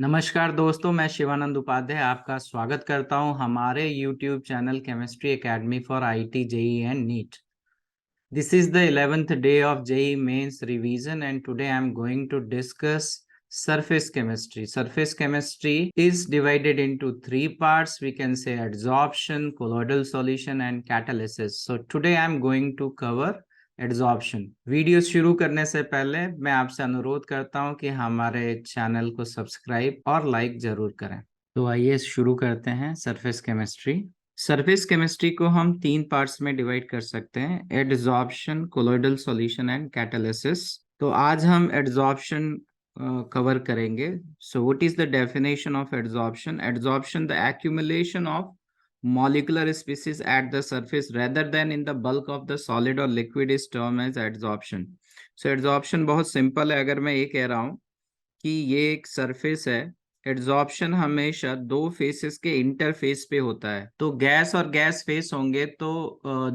नमस्कार दोस्तों, मैं शिवानंद उपाध्याय आपका स्वागत करता हूं हमारे YouTube channel chemistry academy for IIT JEE and NEET. This is the 11th day of JEE Mains revision and today I am going to discuss surface chemistry. Surface chemistry is divided into three parts. We can say adsorption, colloidal solution and catalysis. So today I am going to cover adsorption. Video शुरू करने से पहले मैं आपसे अनुरोध करता हूं कि हमारे चैनल को सब्सक्राइब और लाइक जरूर करें। तो आइए शुरू करते हैं सरफेस केमिस्ट्री। सरफेस केमिस्ट्री को हम तीन पार्ट्स में डिवाइड कर सकते हैं, adsorption, colloidal solution and catalysis. तो आज हम एड्जॉर्प्शन कवर करेंगे। सो what is the definition of adsorption? Adsorption, the accumulation of molecular species at the surface rather than in the bulk of the solid or liquid is termed as adsorption. So adsorption बहुत simple है। अगर मैं ये कह रहा हूँ कि ये एक सरफेस है, एड्जॉर्प्शन हमेशा दो फेसेस के इंटरफेस पे होता है। तो गैस और गैस फेस होंगे तो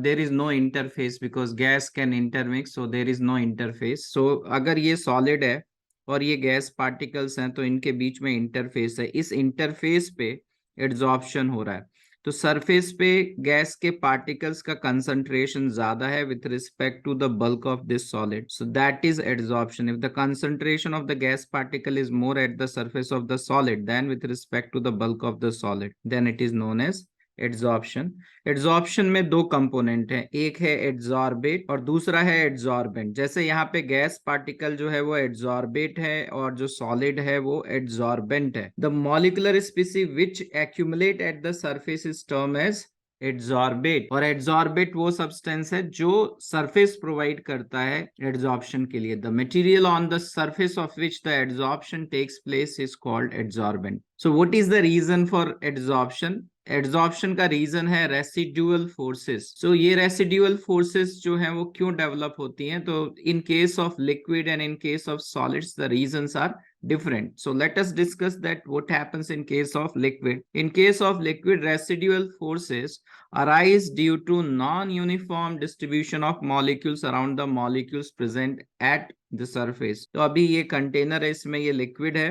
there is no interface because gas can intermix, so there is no interface. So अगर ये सॉलिड है और ये गैस पार्टिकल्स हैं तो इनके बीच में इंटरफेस है, इस इंटरफेस पे एड्जॉर्प्शन हो रहा है। तो सरफेस पे गैस के पार्टिकल्स का कंसंट्रेशन ज्यादा है with respect to the bulk of this solid, so that is adsorption. If the concentration of the gas particle is more at the surface of the solid then with respect to the bulk of the solid, then it is known as adsorption. Adsorption में दो component हैं, एक है adsorbate और दूसरा है adsorbent. जैसे यहाँ पे गैस पार्टिकल जो है वो एड्जॉर्बेट है और जो सॉलिड है वो एड्जॉर्बेंट है। The molecular species which accumulate at the surface is term as adsorbate. और एड्जॉर्बेट वो सब्सटेंस है जो सरफेस प्रोवाइड करता है एड्जॉर्प्शन के लिए। The material on the surface of which the adsorption takes place is called adsorbent. So what is the reason for adsorption? Adsorption का reason है रेसिड्यूअल फोर्सेस। सो ये रेसिड्यूअल फोर्सेस जो है वो क्यों डेवलप होती हैं? तो in case of liquid and in case of solids the reasons are different. So let us discuss that what happens in case of liquid. In case of liquid, residual forces arise due to non-uniform distribution of molecules around the molecules present at the surface. तो अभी ये container है, इसमें ये liquid है,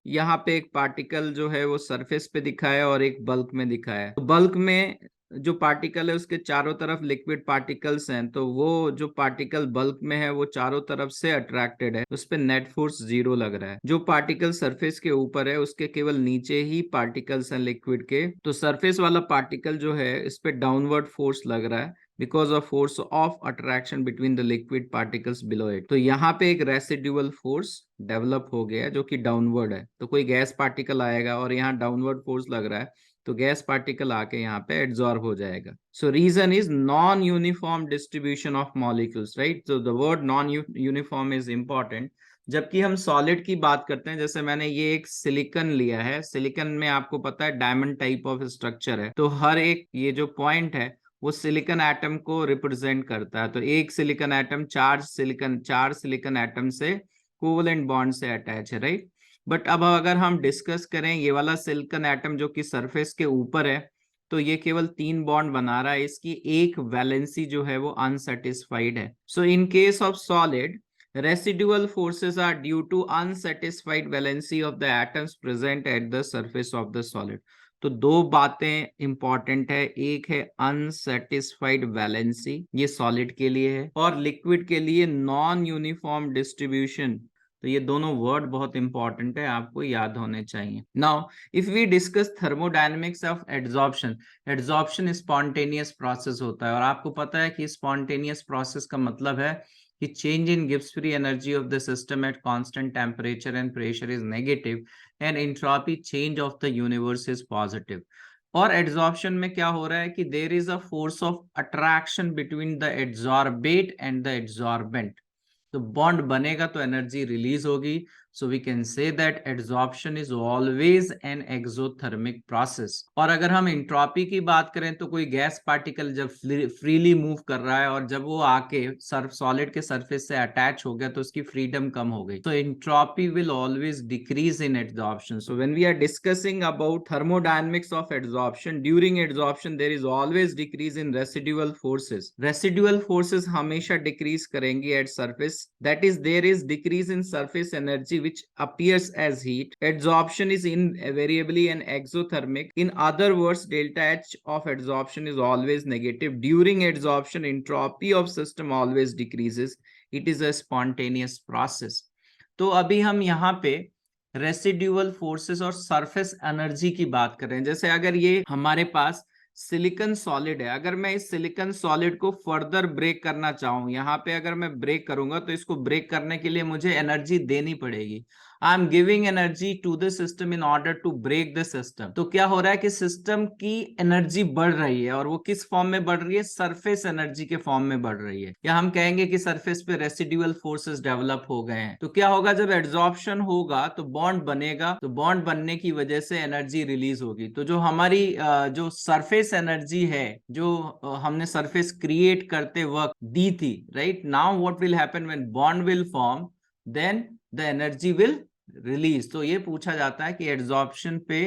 यहाँ पे एक पार्टिकल जो है वो सरफेस पे दिखा है और एक बल्क में दिखा है। तो बल्क में जो पार्टिकल है उसके चारों तरफ लिक्विड पार्टिकल्स हैं, तो वो जो पार्टिकल बल्क में है वो चारों तरफ से अट्रैक्टेड है, उस पर नेट फोर्स 0 लग रहा है। जो पार्टिकल सरफेस के ऊपर है उसके केवल नीचे ही पार्टिकल्स हैं लिक्विड के, तो सरफेस वाला पार्टिकल जो है इस पे डाउनवर्ड फोर्स लग रहा है because of force of attraction between the liquid particles below it. तो यहाँ पे एक रेसिड्यूअल फोर्स डेवलप हो गया जो कि डाउनवर्ड है। तो कोई गैस पार्टिकल आएगा और यहाँ डाउनवर्ड फोर्स लग रहा है तो गैस पार्टिकल आके यहाँ पे एड्सॉर्ब हो जाएगा। So reason is non uniform distribution of molecules, right? तो the word non uniform is important. जबकि हम सॉलिड की बात करते हैं, जैसे मैंने ये एक सिलिकन लिया है, सिलिकन में आपको पता है डायमंड टाइप ऑफ स्ट्रक्चर है, तो हर एक ये जो पॉइंट है वो सिलिकन एटम को रिप्रेजेंट करता है। तो एक सिलिकन एटम चार सिलिकन एटम से कोवलेंट बॉन्ड से अटैच है, राइट? बट अब अगर हम डिस्कस करें ये वाला सिलिकन एटम जो कि सरफेस के ऊपर है, तो ये केवल 3 बॉन्ड बना रहा है, इसकी एक वैलेंसी जो है वो अनसेटिस्फाइड है। So in case of solid, residual forces are due to unsatisfied valency of the atoms present at the surface of the solid. तो दो बातें इंपॉर्टेंट है, एक है अनसेटिस्फाइड वैलेंसी, ये सॉलिड के लिए है, और लिक्विड के लिए नॉन यूनिफॉर्म डिस्ट्रीब्यूशन। तो ये दोनों वर्ड बहुत इंपॉर्टेंट है, आपको याद होने चाहिए। Now if we discuss thermodynamics of adsorption, adsorption spontaneous process होता है और आपको पता है कि स्पॉन्टेनियस प्रोसेस का मतलब है कि change in Gibbs free energy of the system at constant temperature and pressure is negative and entropy change of the universe is positive. और adsorption में क्या हो रहा है कि there is a force of attraction between the adsorbate and the adsorbent. तो bond बनेगा तो एनर्जी रिलीज होगी। So we can say that adsorption is always an exothermic process. और अगर हम एंट्रोपी की बात करें तो कोई गैस पार्टिकल जब फ्रीली मूव कर रहा है और जब वो आके सॉलिड के सरफेस से अटैच हो गया तो उसकी फ्रीडम कम हो गई, तो entropy will always decrease in adsorption. So when we are discussing about thermodynamics of adsorption, during adsorption there is always decrease in residual forces. Residual forces हमेशा डिक्रीज करेंगी at surface that is there is decrease in surface energy which appears as heat. Adsorption is invariably an exothermic. In other words, delta H of adsorption is always negative. During adsorption, entropy of system always decreases. It is a spontaneous process. तो अभी हम यहाँ पे residual forces और surface energy की बात कर रहे हैं। जैसे अगर ये हमारे पास सिलिकॉन सॉलिड है, अगर मैं इस सिलिकॉन सॉलिड को फर्दर ब्रेक करना चाहूं, यहाँ पे अगर मैं ब्रेक करूंगा तो इसको ब्रेक करने के लिए मुझे एनर्जी देनी पड़ेगी। I am giving energy to the system in order to break the system. तो क्या हो रहा है कि सिस्टम की एनर्जी बढ़ रही है, और वो किस फॉर्म में बढ़ रही है? सरफेस एनर्जी के फॉर्म में बढ़ रही है, या हम कहेंगे कि सरफेस पे रेसिड्यूअल फोर्सेस डेवलप हो गए हैं। तो क्या होगा? जब एड्सॉर्प्शन होगा तो बॉन्ड बनेगा, तो बॉन्ड बनने की वजह से एनर्जी रिलीज होगी। तो जो हमारी जो सरफेस एनर्जी है, जो हमने सरफेस क्रिएट करते वक्त दी थी, right now what will happen when bond will form, then the energy will release. तो ये पूछा जाता है कि एड्सॉर्प्शन पे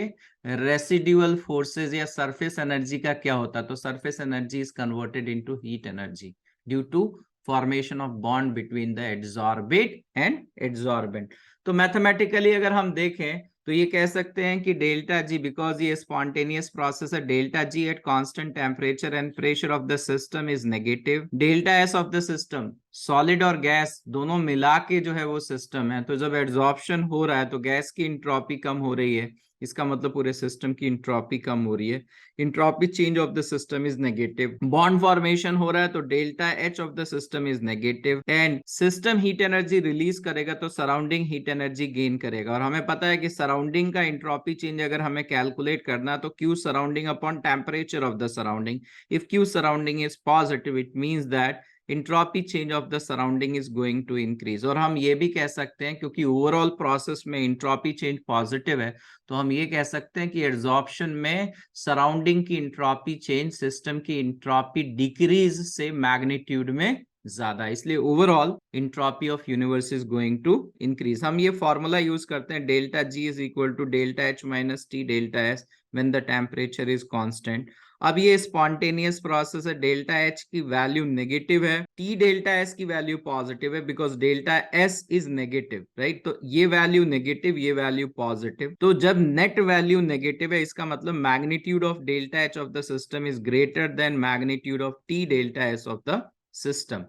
रेसिड्यूअल फोर्सेस या सरफेस एनर्जी का क्या होता है? तो surface energy is converted into heat energy due to formation of bond between the adsorbate and adsorbent. तो मैथमेटिकली अगर हम देखें तो ये कह सकते हैं कि डेल्टा जी, बिकॉज ये स्पॉन्टेनियस प्रोसेस है, delta G at constant temperature and pressure of the system is negative. Delta S of the system, solid और गैस दोनों मिला के जो है वो सिस्टम है, तो जब एड्सॉर्प्शन हो रहा है तो गैस की इंट्रोपी कम हो रही है, इसका मतलब पूरे सिस्टम की इंट्रोपी कम हो रही है। Entropy change of the system is negative. Bond formation हो रहा है तो delta H of the system is negative, and system heat energy release करेगा तो सराउंडिंग हीट एनर्जी गेन करेगा। और हमें पता है कि सराउंडिंग का इंट्रोपी चेंज अगर हमें कैलकुलेट करना तो Q surrounding upon temperature of the surrounding. If Q surrounding is positive, it means that entropy change of the surrounding is going to increase. और हम ये भी कह सकते हैं, क्योंकि ओवरऑल प्रोसेस में इंट्रोपी चेंज पॉजिटिव है, तो हम ये कह सकते हैं कि एड्सॉर्प्शन में सराउंडिंग की इंट्रोपी चेंज सिस्टम की इंट्रोपी डिक्रीज से मैग्नीट्यूड में ज्यादा, इसलिए overall entropy of universe is going to increase. हम ये फॉर्मूला यूज करते हैं, delta G is equal to delta H minus T delta S when the temperature is constant. अब ये स्पॉन्टेनियस प्रोसेस है, डेल्टा एच की वैल्यू नेगेटिव है, T delta S की वैल्यू पॉजिटिव है, because delta S is negative, right. तो ये value negative, ये वैल्यू पॉजिटिव। तो जब नेट वैल्यू नेगेटिव है, इसका मतलब magnitude of delta H of the system is greater than magnitude of T delta S of the system.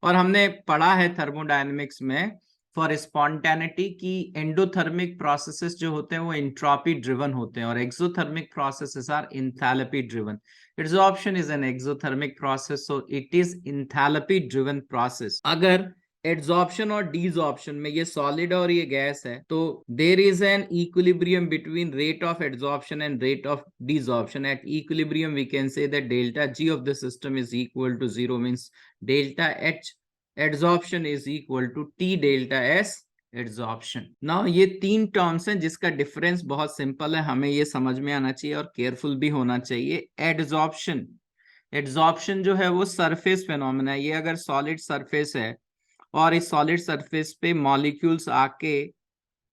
और हमने पढ़ा है थर्मोडायनेमिक्स में फॉर स्पॉन्टेनिटी की एंडोथर्मिक प्रोसेसेस जो होते हैं वो एंट्रोपी ड्रिवन होते हैं, और exothermic processes are enthalpy driven. Adsorption is an exothermic process, so it is enthalpy driven process. अगर एड्सॉर्प्शन और डीसॉर्प्शन में ये सॉलिड और ये गैस है, तो there is an equilibrium between rate of adsorption and rate of desorption. At equilibrium we can say that delta G of the system is equal to 0, means delta H adsorption is equal to T delta S adsorption. Now ये तीन terms हैं जिसका difference बहुत simple है, हमें ये समझ में आना चाहिए और केयरफुल भी होना चाहिए। एड्सॉर्प्शन, एड्सॉर्प्शन जो है वो सरफेस फेनोमेना है। ये अगर सॉलिड सरफेस है और इस सॉलिड सरफेस पे मॉलिक्यूल्स आके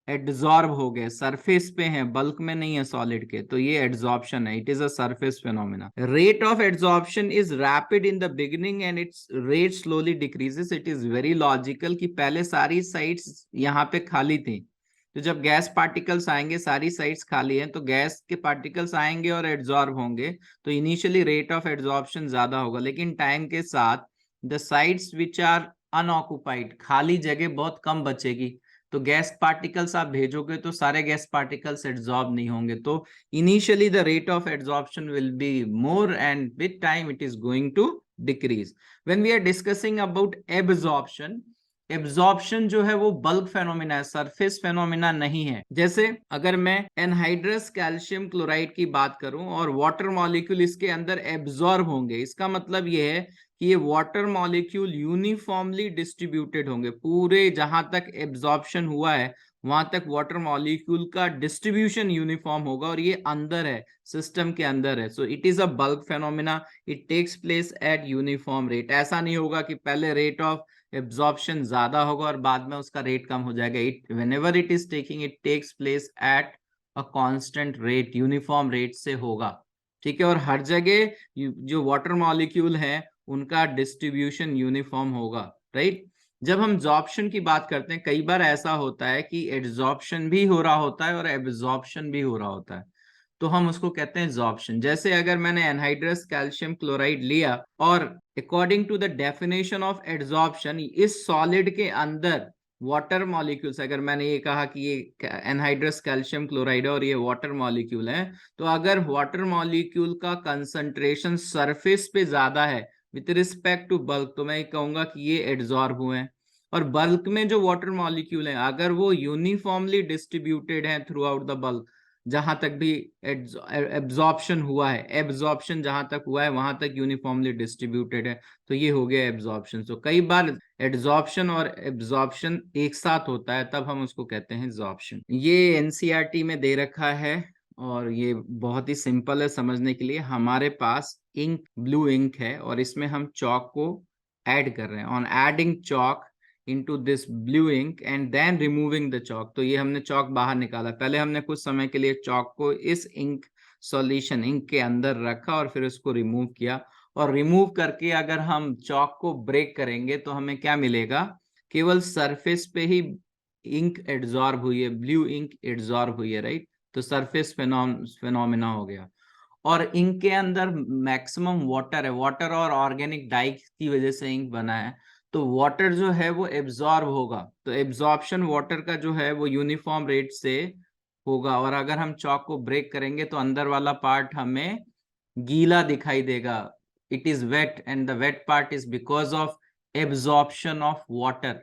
एड्सॉर्ब हो गए, सरफेस पे हैं, बल्क में नहीं है सॉलिड के, तो ये एड्सॉर्प्शन है। It is a surface phenomena. Rate of adsorption is rapid in the beginning and it's rate slowly decreases. It is very logical कि पहले सारी साइड्स यहाँ पे खाली थी, तो जब गैस पार्टिकल्स आएंगे, सारी साइड्स खाली हैं, तो गैस के पार्टिकल्स आएंगे और एड्सॉर्ब होंगे, तो इनिशियली रेट ऑफ एड्सॉर्प्शन ज्यादा होगा, लेकिन टाइम के साथ the sites which are unoccupied, खाली जगह बहुत कम बचेगी, तो गैस पार्टिकल्स आप भेजोगे तो सारे गैस पार्टिकल्स एड्सॉर्ब नहीं होंगे, तो initially the rate of adsorption will be more and with time it is going to decrease. When we are discussing about absorption, absorption जो है वो बल्क फेनोमेना है, सरफेस फेनोमेना नहीं है। जैसे अगर मैं एनहाइड्रस कैल्शियम क्लोराइड की बात करूं और वाटर मॉलिक्यूल इसके अंदर एब्सॉर्ब होंगे, इसका मतलब ये है कि ये वाटर मॉलिक्यूल यूनिफॉर्मली डिस्ट्रीब्यूटेड होंगे, पूरे जहां तक एब्सॉर्प्शन हुआ है वहां तक वाटर मॉलिक्यूल का डिस्ट्रीब्यूशन यूनिफॉर्म होगा, और ये अंदर है, सिस्टम के अंदर है। So it is a bulk phenomena, it takes place at uniform rate. ऐसा नहीं होगा कि पहले रेट ऑफ एब्सॉर्प्शन ज्यादा होगा और बाद में उसका रेट कम हो जाएगा। It whenever it is taking, it takes place at a constant rate, uniform rate से होगा, ठीक है। और हर जगह जो वाटर मॉलिक्यूल है उनका डिस्ट्रीब्यूशन यूनिफॉर्म होगा, राइट। जब हम एब्जॉर्प्शन की बात करते हैं, कई बार ऐसा होता है कि एब्जॉर्प्शन भी हो रहा होता है और एब्जॉर्प्शन भी हो रहा होता है, तो हम उसको कहते हैं एब्जॉर्प्शन। जैसे अगर मैंने एनहाइड्रस कैल्शियम क्लोराइड लिया और according to the definition of absorption, इस सॉलिड के अंदर वाटर मॉलिक्यूल्स, अगर मैंने ये कहा कि ये एनहाइड्रस कैल्शियम क्लोराइड है और ये वाटर मॉलिक्यूल है, तो अगर वाटर मॉलिक्यूल का कंसंट्रेशन सरफेस पे ज्यादा है विथ रिस्पेक्ट टू बल्क, तो मैं कहूंगा कि ये एड्सॉर्ब हुए हैं। और बल्क में जो वाटर मॉलिक्यूल हैं, अगर वो यूनिफॉर्मली डिस्ट्रीब्यूटेड हैं थ्रू आउट द बल्क, जहां तक भी एब्जॉर्प्शन हुआ है, एब्जॉर्प्शन जहां तक हुआ है वहां तक यूनिफॉर्मली डिस्ट्रीब्यूटेड है, तो ये हो गया एब्जॉर्प्शन। तो कई बार एड्सॉर्प्शन और एब्जॉर्प्शन एक साथ होता है, तब हम उसको कहते हैं एब्जॉर्प्शन। ये एनसीईआरटी में दे रखा है और ये बहुत ही सिंपल है समझने के लिए। हमारे पास इंक, ब्लू इंक है और इसमें हम चौक को ऐड कर रहे हैं। On adding Chowk into this blue ink and then removing the chalk, तो ये हमने चौक बाहर निकाला। पहले हमने कुछ समय के लिए चौक को इस इंक सॉल्यूशन, इंक के अंदर रखा और फिर उसको रिमूव किया। और रिमूव करके अगर हम चौक को ब्रेक करेंगे तो हमें क्या मिलेगा? केवल सरफेस पे ही इंक एड्सॉर्ब हुई है, ब्लू इंक एड्सॉर्ब हुई है, राइट? तो सरफेस फिनोमिना हो गया। और इंक के अंदर मैक्सिमम वाटर है, वाटर और ऑर्गेनिक डाई की वजह से इंक बना है, तो वाटर जो है वो एब्जॉर्ब होगा। तो एब्जॉर्प्शन वाटर का जो है वो यूनिफॉर्म रेट से होगा। और अगर हम चौक को ब्रेक करेंगे तो अंदर वाला पार्ट हमें गीला दिखाई देगा। It is wet and the wet part is because of absorption of water,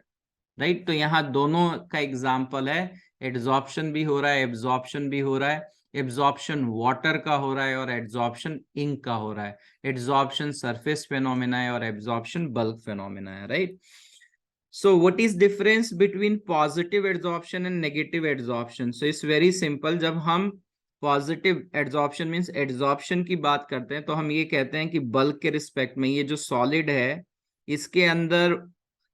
right? तो यहाँ दोनों का एग्जाम्पल है, एड्सॉर्प्शन भी हो रहा है, एब्जॉर्प्शन भी हो रहा है। एब्जॉर्प्शन वाटर का हो रहा है और एड्सॉर्प्शन इंक का हो रहा है। एड्सॉर्प्शन सरफेस फेनोमेना है और एब्जॉर्प्शन बल्क फेनोमेना है, right? So what is difference between positive adsorption and negative adsorption? So it's very simple. जब हम पॉजिटिव एड्सॉर्प्शन मींस एड्सॉर्प्शन की बात करते हैं, तो हम ये कहते हैं कि बल्क के रिस्पेक्ट में ये जो सॉलिड है इसके अंदर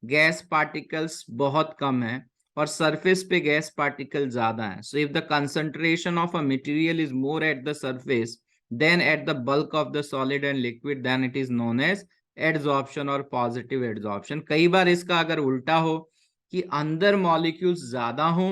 गैस पार्टिकल्स बहुत कम है और सरफेस पे गैस पार्टिकल ज्यादा है। So if the concentration of a material is more at the surface than at the bulk of the solid and liquid, then it is known as adsorption और positive adsorption. कई बार इसका अगर उल्टा हो कि अंदर मॉलिक्यूल्स ज्यादा हो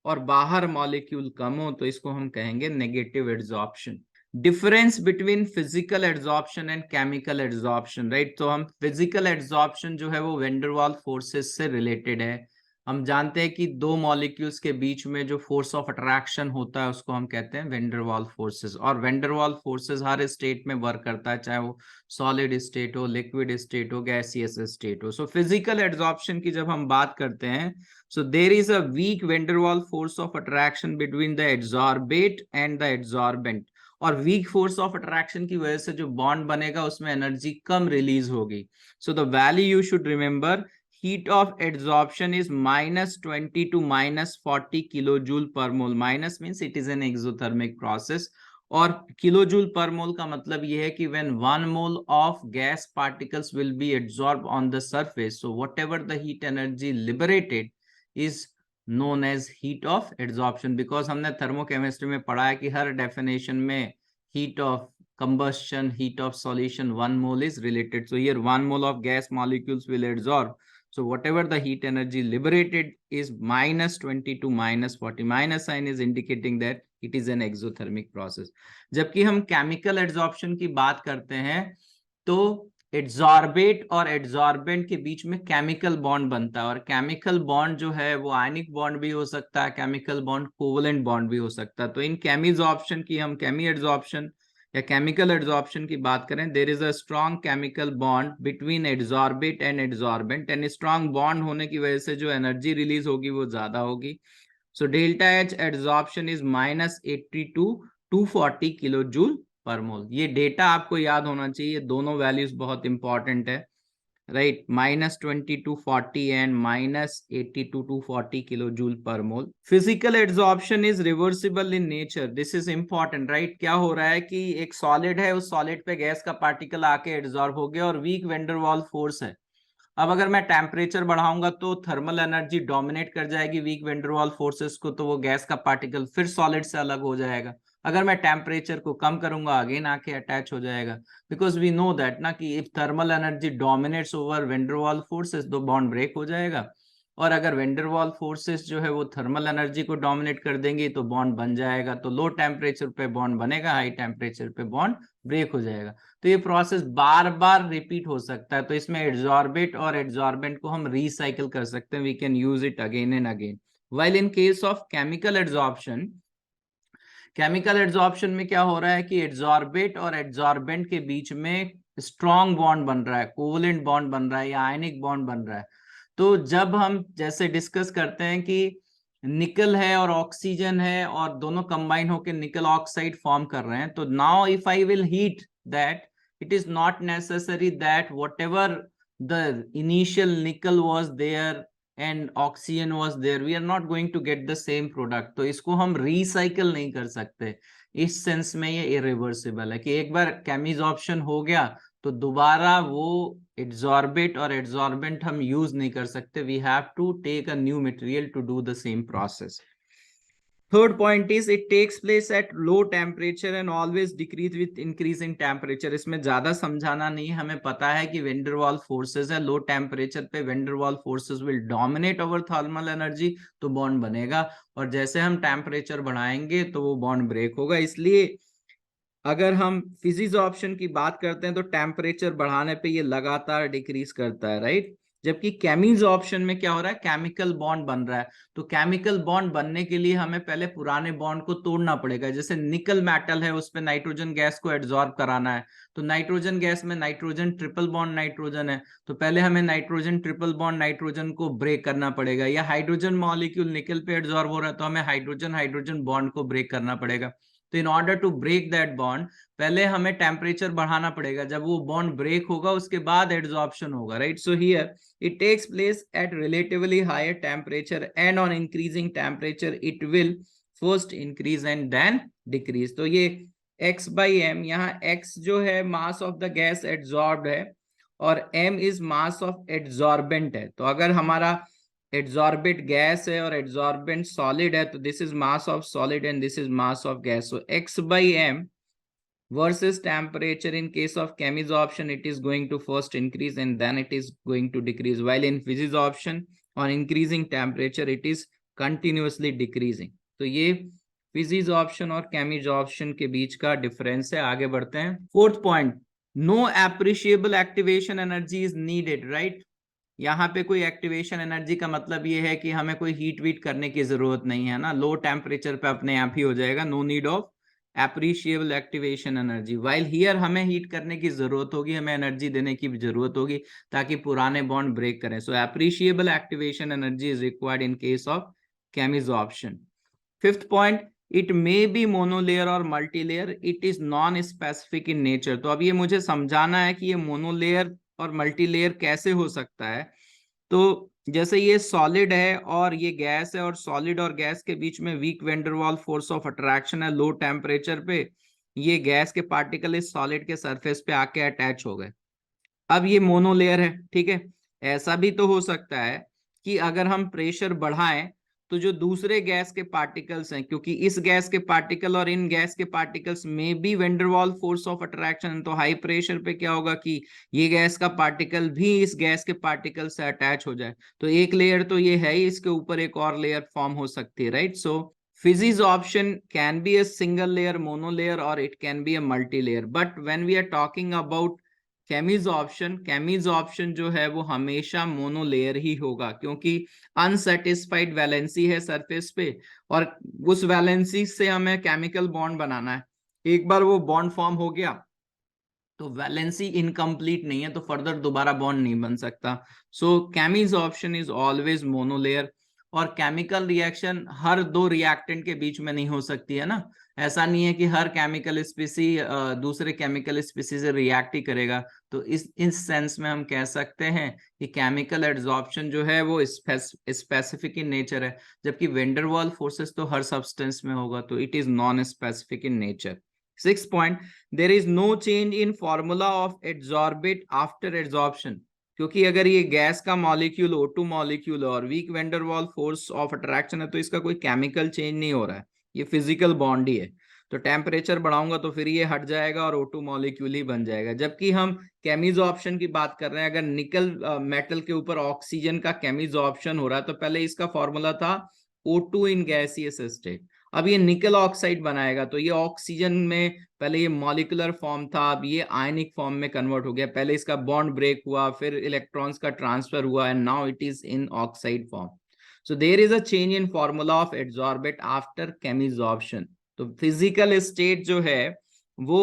और बाहर मॉलिक्यूल कम हो, तो इसको हम कहेंगे negative adsorption. Difference between physical adsorption and chemical adsorption, right? तो हम फिजिकल एड्सॉर्प्शन जो है वो वैन डर वाल्स फोर्सेस से रिलेटेड है। हम जानते हैं कि दो मॉलिक्यूल्स के बीच में जो फोर्स ऑफ अट्रैक्शन होता है उसको हम कहते हैं वैन डर वाल्स फोर्सेस। और वैन डर वाल्स फोर्सेस हर स्टेट में वर्क करता है, चाहे वो सॉलिड स्टेट हो, लिक्विड स्टेट हो, गैसियस स्टेट हो। सो फिजिकल एड्सॉर्प्शन की जब हम बात करते हैं, so there is a weak van der Waals force of attraction between the adsorbate and the adsorbent। और वीक फोर्स ऑफ अट्रैक्शन की वजह से जो बॉन्ड बनेगा उसमें एनर्जी कम रिलीज होगी। सो the value you should remember, heat of adsorption is -20 to -40 kilojoule per mole। Minus means it is an exothermic process और kilojoule per मोल का मतलब यह है कि when 1 mole of gas particles will be absorbed on the surface, so whatever the heat energy liberated is known as heat of adsorption। because हमने thermochemistry में पढ़ा है कि हर डेफिनेशन में heat of combustion, heat of solution, 1 mole is related। so here 1 mole of gas molecules will adsorb, so whatever the heat energy liberated is -20 to -40। minus sign is indicating that it is an exothermic process। जबकि हम chemical adsorption की बात करते हैं तो adsorbate और adsorbent के बीच में केमिकल बॉन्ड बनता है। और केमिकल बॉन्ड जो है वो आयनिक बॉन्ड भी हो सकता है, केमिकल बॉन्ड कोवलेंट बॉन्ड भी हो सकता है। तो इन केमिजॉर्प्शन की, हम केमी एड्सॉर्प्शन या केमिकल एड्सॉर्प्शन की बात करें, there is a strong chemical bond between adsorbate and adsorbent, and strong bond होने की वजह से जो एनर्जी रिलीज होगी वो ज्यादा होगी। So delta H adsorption is -80 to 240 kilojoule per मोल। ये डेटा आपको याद होना चाहिए, दोनों वैल्यूज बहुत इंपॉर्टेंट है, right? -20 to 40 and -80 to 240 kilojoule per mole. Physical adsorption is reversible in nature, this is important, right? क्या हो रहा है कि एक सॉलिड है, उस सॉलिड पे गैस का पार्टिकल आके एड्सॉर्ब हो गया और weak van der Waals force है। अब अगर मैं टेम्परेचर बढ़ाऊंगा तो थर्मल एनर्जी डोमिनेट कर जाएगी weak van der Waals forces को, तो वो गैस का पार्टिकल फिर सॉलिड से अलग हो जाएगा अगर मैं टेम्परेचर को कम करूंगा अगेन आके अटैच हो जाएगा, बिकॉज वी नो दैट ना कि if thermal energy dominates over van der Waals forces तो बॉन्ड ब्रेक हो जाएगा, और अगर वेंडरवाल फोर्सेस जो है वो थर्मल एनर्जी को डोमिनेट कर देंगी तो बॉन्ड बन जाएगा, तो लो टेम्परेचर पे बॉन्ड बनेगा, हाई टेम्परेचर पे बॉन्ड ब्रेक हो जाएगा। तो ये प्रोसेस बार बार रिपीट हो सकता है, तो इसमें एड्सॉर्बेट और एड्सॉर्बेंट को हम रिसाइकिल कर सकते हैं, we can use it again and again. While in case of chemical adsorption, chemical adsorption में क्या हो रहा है कि एड्सॉर्बेट और एड्सॉर्बेंट के बीच में स्ट्रॉन्ग बॉन्ड बन रहा है, कोवलेंट बॉन्ड बन रहा है या आयनिक बॉन्ड बन रहा है। तो जब हम जैसे डिस्कस करते हैं कि निकल है और ऑक्सीजन है और दोनों कंबाइन होकर निकल ऑक्साइड फॉर्म कर रहे हैं, तो now if I will heat that, it is not necessary that whatever the initial nickel was there and oxygen was there, we are not going to get the same product. तो इसको हम recycle नहीं कर सकते। इस sense में ये irreversible है कि एक बार केमिसॉर्प्शन हो गया तो दोबारा वो एड्सॉर्बेट और एड्सॉर्बेंट हम यूज नहीं कर सकते, we have to take a new material to do the same process. Third point is it takes place at low temperature and always decrease with increase in temperature. इसमें ज्यादा समझाना नहीं, हमें पता है कि वेंडरवाल फोर्सेस है, लो टेम्परेचर पे van der Waals forces will dominate over thermal energy, तो बॉन्ड बनेगा, और जैसे हम टेम्परेचर बढ़ाएंगे तो वो बॉन्ड ब्रेक होगा। इसलिए अगर हम फिजिक्स ऑप्शन की बात करते हैं तो टेम्परेचर बढ़ाने पे ये लगातार डिक्रीज करता है, राइट। जबकि केमिज ऑप्शन में क्या हो रहा है, केमिकल बॉन्ड बन रहा है, तो केमिकल बॉन्ड बनने के लिए हमें पहले पुराने बॉन्ड को तोड़ना पड़ेगा। जैसे निकल मेटल है, उस पे नाइट्रोजन गैस को एब्जॉर्ब कराना है, तो नाइट्रोजन गैस में नाइट्रोजन ट्रिपल बॉन्ड नाइट्रोजन है, तो पहले हमें नाइट्रोजन ट्रिपल बॉन्ड नाइट्रोजन को ब्रेक करना पड़ेगा। या हाइड्रोजन मॉलिक्यूल निकल पे एब्जॉर्ब हो रहा है तो हमें हाइड्रोजन हाइड्रोजन बॉन्ड को ब्रेक करना पड़ेगा। तो in order to break that bond पहले हमें टेम्परेचर बढ़ाना पड़ेगा, जब वो बॉन्ड ब्रेक होगा उसके बाद एड्सॉर्प्शन होगा, right. So here it takes place at relatively higher temperature and on increasing temperature it will first increase and then decrease। तो ये x by m, यहाँ x जो है mass of the gas absorbed है और m is mass of adsorbent है। तो अगर हमारा एड्सॉर्बेट गैस है और एड्सॉर्बेंट सॉलिड है तो this is mass of solid and this is mass of gas. So x by m versus temperature, in case of chemisoption it is going to first increase and then it is going to decrease, while in physicsoption on increasing temperature it is continuously decreasing। तो ये physicsoption और chemisoption के बीच का difference है। आगे बढ़ते हैं। Fourth point, no appreciable activation energy is needed, right. यहाँ पे कोई एक्टिवेशन एनर्जी का मतलब ये है कि हमें कोई हीट वीट करने की जरूरत नहीं है ना, लो टेम्परेचर पे अपने आप ही हो जाएगा, no need of appreciable activation energy. While here हमें हीट करने की जरूरत होगी, हमें एनर्जी देने की जरूरत होगी ताकि पुराने बॉन्ड ब्रेक करें। So appreciable activation energy is required in case of chemisorption. Fifth point, it may be monolayer और multilayer, it is non specific in nature. तो अब ये मुझे समझाना है कि ये मोनोलेयर और मल्टीलेयर कैसे हो सकता है। तो जैसे ये सॉलिड है और ये गैस है और सॉलिड और गैस के बीच में week van der Waals force of attraction है लो टेम्परेचर पे, ये गैस के पार्टिकल इस सॉलिड के सरफेस पे आके अटैच हो गए। अब ये मोनोलेयर है, ठीक है। ऐसा भी तो हो सकता है कि अगर हम प्रेशर बढ़ाएं तो जो दूसरे गैस के पार्टिकल्स हैं, क्योंकि इस गैस के पार्टिकल और इन गैस के पार्टिकल्स में भी वेंडरवाल फोर्स ऑफ अट्रैक्शन, तो हाई प्रेशर पे क्या होगा कि ये गैस का पार्टिकल भी इस गैस के पार्टिकल से अटैच हो जाए। तो एक लेयर तो ये है ही, इसके ऊपर एक और लेयर फॉर्म हो सकती है, right. So physics option can be a single layer monolayer or it can be a multi layer, but when we are talking about chemisorption जो है वो हमेशा मोनोलेयर ही होगा, क्योंकि अनसेटिस्फाइड वैलेंसी है सरफेस पे और उस वैलेंसी से हमें केमिकल बॉन्ड बनाना है। एक बार वो बॉन्ड फॉर्म हो गया तो वैलेंसी इनकम्प्लीट नहीं है, तो फर्दर दोबारा बॉन्ड नहीं बन सकता। सो केमिज ऑप्शन इज ऑलवेज मोनोलेयर। और केमिकल रिएक्शन हर दो रिएक्टेंट के बीच में नहीं हो सकती है ना, ऐसा नहीं है कि हर केमिकल स्पीसी दूसरे केमिकल स्पीसी से रिएक्ट ही करेगा। तो इस सेंस में हम कह सकते हैं कि केमिकल एड्सॉर्प्शन जो है वो स्पेसिफिक इन नेचर है, जबकि वेंडरवाल फोर्सेस तो हर सब्सटेंस में होगा, तो it is non specific in nature. Six point, there is no change in formula of adsorbate after adsorption. क्योंकि अगर ये गैस का मॉलिक्यूल O2 मॉलिक्यूल है और week van der Waals force of attraction है तो इसका कोई केमिकल चेंज नहीं हो रहा है, ये फिजिकल बॉन्ड ही है। तो टेम्परेचर बढ़ाऊंगा तो फिर ये हट जाएगा और O2 मॉलिक्यूल ही बन जाएगा। जबकि हम केमिजॉर्प्शन की बात कर रहे हैं, अगर निकल मेटल के ऊपर ऑक्सीजन का केमिजॉर्प्शन हो रहा है तो पहले इसका फॉर्मूला था O2 इन गैसियस स्टेट। अब ये निकल ऑक्साइड बनाएगा तो ये ऑक्सीजन में पहले ये मॉलिकुलर फॉर्म था, अब ये आयनिक फॉर्म में कन्वर्ट हो गया। पहले इसका बॉन्ड ब्रेक हुआ, फिर इलेक्ट्रॉन्स का ट्रांसफर हुआ, and now it is in oxide form. So there is a change in formula of adsorbate after chemisorption। तो फिजिकल स्टेट जो है वो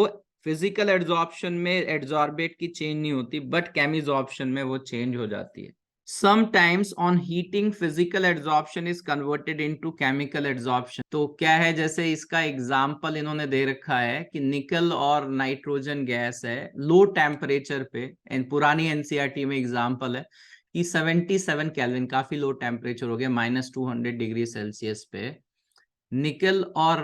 फिजिकल एड्सॉर्प्शन में एड्सॉर्बेट की चेंज नहीं होती, बट केमिसॉर्प्शन में वो चेंज हो जाती है। Sometimes on heating physical adsorption is converted into chemical adsorption। तो क्या है, जैसे इसका एग्जाम्पल इन्होंने दे रखा है कि निकल और नाइट्रोजन गैस है लो टेम्परेचर पे, पुरानी एनसीईआरटी में एग्जाम्पल है कि 77 केल्विन, काफी लो टेम्परेचर हो गया, -200 डिग्री सेल्सियस पे निकल और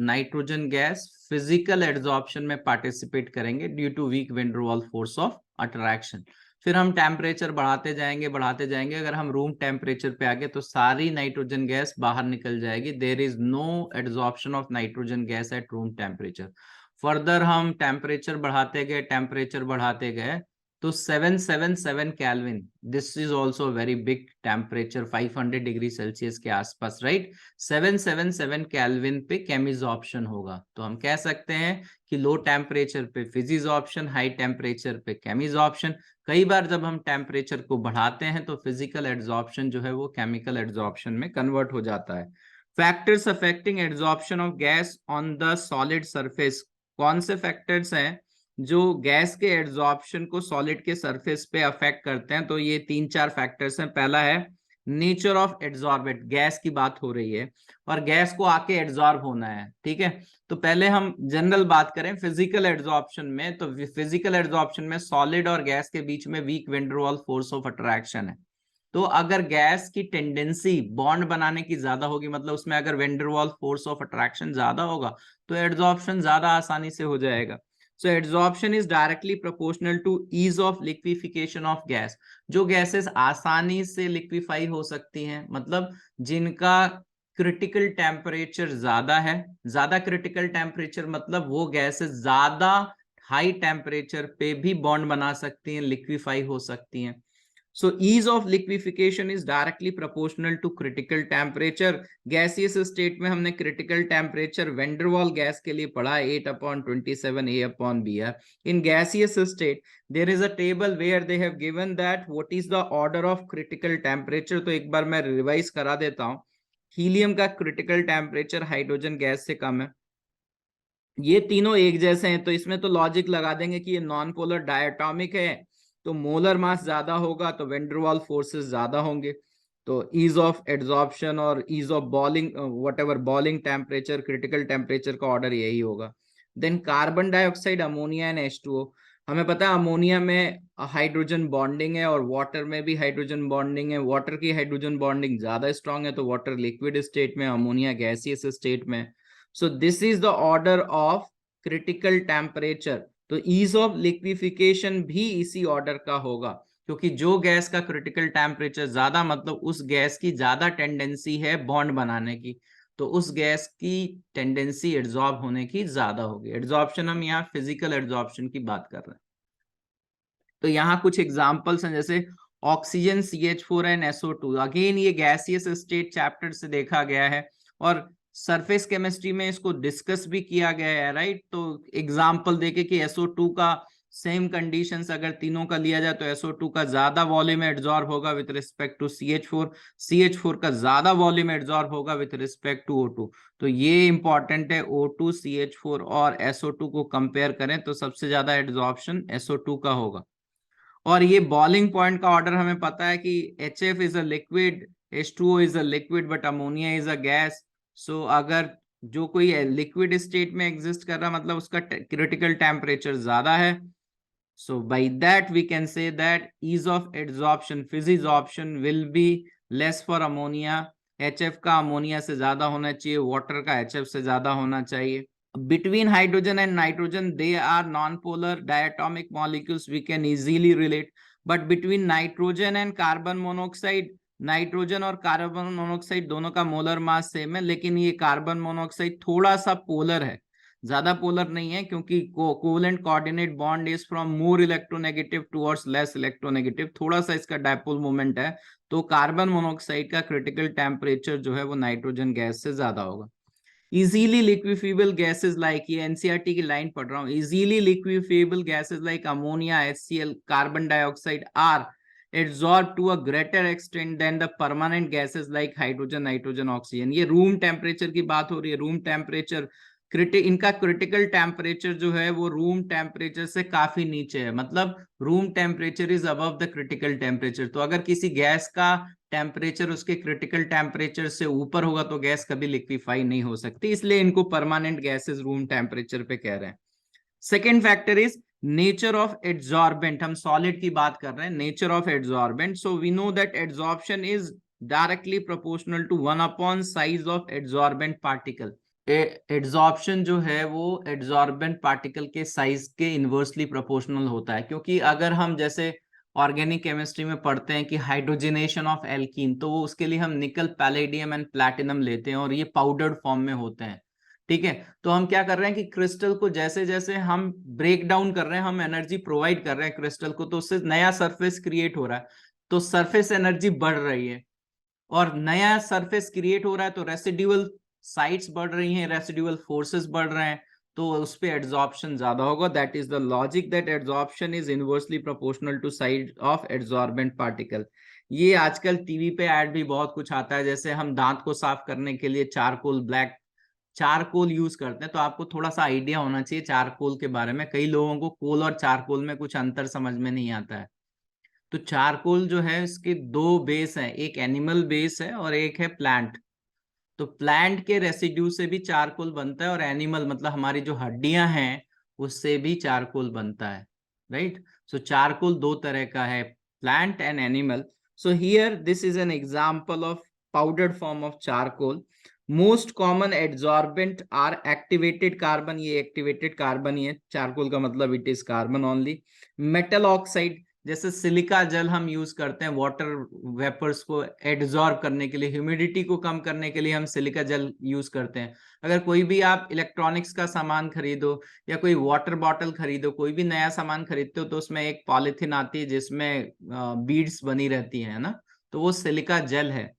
नाइट्रोजन गैस फिजिकल एड्सॉर्प्शन में पार्टिसिपेट करेंगे due to weak van der Waals force of attraction. फिर हम टेम्परेचर बढ़ाते जाएंगे, अगर हम रूम टेम्परेचर पे आ गए तो सारी नाइट्रोजन गैस बाहर निकल जाएगी। There is no adsorption of nitrogen gas at room temperature. Further हम टेम्परेचर बढ़ाते गए तो 777 Kelvin, this is also very big temperature, 500 degree Celsius के आसपास, राइट। 777 केल्विन पे केमिसॉर्प्शन होगा। तो हम कह सकते हैं कि लो टेम्परेचर पे फिजिसॉर्प्शन, हाई टेम्परेचर पे केमिसॉर्प्शन। कई बार जब हम टेम्परेचर को बढ़ाते हैं तो फिजिकल एड्सॉर्प्शन जो है वो केमिकल एड्सॉर्प्शन में कन्वर्ट हो जाता है। Factors affecting adsorption of gas on the solid surface, कौन से फैक्टर्स हैं जो गैस के एड्सॉर्प्शन को सॉलिड के सरफेस पे अफेक्ट करते हैं? तो ये 3-4 फैक्टर्स हैं। पहला है नेचर ऑफ एड्सॉर्बेंट, गैस की बात हो रही है और गैस को आके एड्सॉर्ब होना है, ठीक है। तो पहले हम जनरल बात करें फिजिकल एड्सॉर्प्शन में, तो फिजिकल एड्सॉर्प्शन में सॉलिड और गैस के बीच में weak van der Waals force of attraction है। तो अगर गैस की टेंडेंसी बॉन्ड बनाने की ज्यादा होगी, मतलब उसमें अगर van der Waals force of attraction ज्यादा होगा तो एड्सॉर्प्शन ज्यादा आसानी से हो जाएगा। So adsorption is directly proportional to ease of liquefaction of gas। जो गैसेस आसानी से लिक्विफाई हो सकती हैं, मतलब जिनका क्रिटिकल टेम्परेचर ज्यादा है, ज्यादा क्रिटिकल टेम्परेचर मतलब वो गैसेस ज्यादा हाई टेम्परेचर पे भी बॉन्ड बना सकती हैं, लिक्विफाई हो सकती हैं। So ease of liquefaction is directly proportional to critical temperature। Gaseous state में हमने क्रिटिकल टेम्परेचर वैन डर वाल गैस के लिए पढ़ा 8/27 A/B है। In gaseous state there is a table where they have given that what is the order of critical temperature. तो एक बार मैं रिवाइज करा देता हूं। हीलियम का क्रिटिकल टेम्परेचर हाइड्रोजन गैस से कम है, ये तीनों एक जैसे हैं, तो इसमें तो लॉजिक लगा देंगे कि ये नॉन पोलर डायटोमिक है, तो मोलर मास ज्यादा होगा तो वैन डर वाल फोर्सेस ज्यादा होंगे। तो ईज ऑफ एड्सॉर्प्शन और ease of boiling, whatever boiling temperature, critical temperature का ऑर्डर यही होगा। Then carbon dioxide, ammonia and H2O। हमें पता है अमोनिया में हाइड्रोजन बॉन्डिंग है और वाटर में भी हाइड्रोजन बॉन्डिंग है। वाटर की हाइड्रोजन बॉन्डिंग ज्यादा स्ट्रांग है, तो वाटर लिक्विड स्टेट में, अमोनिया गैसियस स्टेट में। So this is the order of critical temperature। तो ease of liquefaction भी इसी ऑर्डर का होगा, क्योंकि जो गैस का क्रिटिकल टेम्परेचर ज्यादा, मतलब उस गैस की ज्यादा टेंडेंसी है बॉन्ड बनाने की, तो उस गैस की टेंडेंसी एड्सॉर्ब होने की ज्यादा होगी। एड्सॉर्प्शन, हम यहाँ फिजिकल एड्सॉर्प्शन की बात कर रहे हैं। तो यहाँ कुछ एग्जांपल्स हैं, जैसे oxygen CH4 and SO2। Again ये गैसियस स्टेट चैप्टर से देखा गया है और सरफेस केमिस्ट्री में इसको डिस्कस भी किया गया है, राइट। तो एग्जांपल देके कि SO2 का सेम कंडीशंस अगर तीनों का लिया जाए तो SO2 का ज्यादा वॉल्यूम एड्सॉर्ब होगा with respect to CH4, CH4 का ज्यादा वॉल्यूम एड्सॉर्ब होगा विद रिस्पेक्ट टू O2। तो ये इंपॉर्टेंट है, O2, CH4 और SO2 को कंपेयर करें तो सबसे ज्यादा एड्सॉर्प्शन SO2 का होगा। और ये बॉइलिंग पॉइंट का ऑर्डर हमें पता है कि HF is a liquid, H2O is a liquid, but ammonia is a gas. So अगर जो कोई लिक्विड स्टेट में एग्जिस्ट कर रहा मतलब उसका क्रिटिकल टेम्परेचर ज्यादा है। So by that we can say that ease of adsorption, physisorption will be less for ammonia. HF का अमोनिया से ज्यादा होना चाहिए, वाटर का HF से ज्यादा होना चाहिए। Between hydrogen and nitrogen, they are non-polar diatomic molecules, we can easily relate, but between nitrogen and carbon monoxide nitrogen और कार्बन मोनोऑक्साइड दोनों का मोलर मास सेम है, लेकिन ये कार्बन मोनोऑक्साइड थोड़ा सा पोलर है, ज्यादा पोलर नहीं है, क्योंकि covalent coordinate bond is from more electronegative towards less electronegative, थोड़ा सा इसका डायपोल मोमेंट है। तो कार्बन मोनोऑक्साइड का क्रिटिकल टेम्परेचर जो है वो नाइट्रोजन गैस से ज्यादा होगा। इजीली लिक्विफिएबल गैसेस लाइक, ये एनसीईआरटी की लाइन पढ़ रहा हूँ, easily liquefiable gases like ammonia, HCl, carbon dioxide are absorbed to a greater extent than the permanent gases like hydrogen, nitrogen, oxygen। ये रूम टेम्परेचर की बात हो रही है। रूम टेम्परेचर इनका क्रिटिकल टेम्परेचर जो है वो रूम टेम्परेचर से काफी नीचे है, मतलब room temperature is above the critical temperature. तो अगर किसी गैस का टेम्परेचर उसके क्रिटिकल टेम्परेचर से ऊपर होगा तो गैस कभी लिक्विफाई नहीं हो सकती, इसलिए इनको परमानेंट गैसेस रूम टेम्परेचर पे कह रहे हैं। Second factor is nature of adsorbent. हम सॉलिड की बात कर रहे हैं, nature of adsorbent. So we know that adsorption is directly proportional to 1 upon size of adsorbent particle. Adsorption जो है वो एड्सॉर्बेंट पार्टिकल के साइज के इनवर्सली प्रोपोर्शनल होता है, क्योंकि अगर हम जैसे ऑर्गेनिक केमिस्ट्री में पढ़ते हैं कि हाइड्रोजनेशन ऑफ एल्कीन, तो वो उसके लिए हम निकल, पैलेडियम एंड प्लैटिनम लेते हैं और ये पाउडर्ड फॉर्म में होते हैं। ठीक है, तो हम क्या कर रहे हैं कि क्रिस्टल को जैसे जैसे हम ब्रेक डाउन कर रहे हैं, हम एनर्जी प्रोवाइड कर रहे हैं क्रिस्टल को, तो उससे नया सरफेस क्रिएट हो रहा है, तो सरफेस एनर्जी बढ़ रही है, और नया सरफेस क्रिएट हो रहा है तो रेसिड्यूअल साइट्स बढ़ रही हैं, रेसिड्यूअल फोर्सेस बढ़ रहे हैं, तो उस पे एड्सॉर्प्शन ज्यादा होगा। That is the logic that adsorption is inversely proportional to size of adsorbent particle. ये आजकल टीवी पे ऐड भी बहुत कुछ आता है, जैसे हम दांत को साफ करने के लिए चारकोल, ब्लैक चारकोल यूज करते हैं, तो आपको थोड़ा सा आइडिया होना चाहिए चारकोल के बारे में। कई लोगों को कोल और चारकोल में कुछ अंतर समझ में नहीं आता है। तो चारकोल जो है इसके दो बेस हैं, एक एनिमल बेस है और एक है प्लांट। तो प्लांट के रेसिड्यू से भी चारकोल बनता है, और एनिमल मतलब हमारी जो हड्डियां हैं उससे भी चारकोल बनता है, राइट। सो चारकोल दो तरह का है, plant and animal. So here this is an example of powdered form of charcoal. Most common adsorbent are activated carbon, ये एक्टिवेटेड कार्बन ही है, चारकोल का मतलब it is carbon only. Metal oxide, जैसे सिलिका जेल हम use करते हैं water vapours को एड्सॉर्ब करने के लिए, ह्यूमिडिटी को कम करने के लिए हम सिलिका जेल यूज करते हैं। अगर कोई भी आप इलेक्ट्रॉनिक्स का सामान खरीदो या कोई वाटर बॉटल खरीदो, कोई भी नया सामान खरीदते हो, तो उसमें एक पॉलिथीन आती है जिसमें बीड्स बनी रहती है ना, तो वो सिलिका जेल है।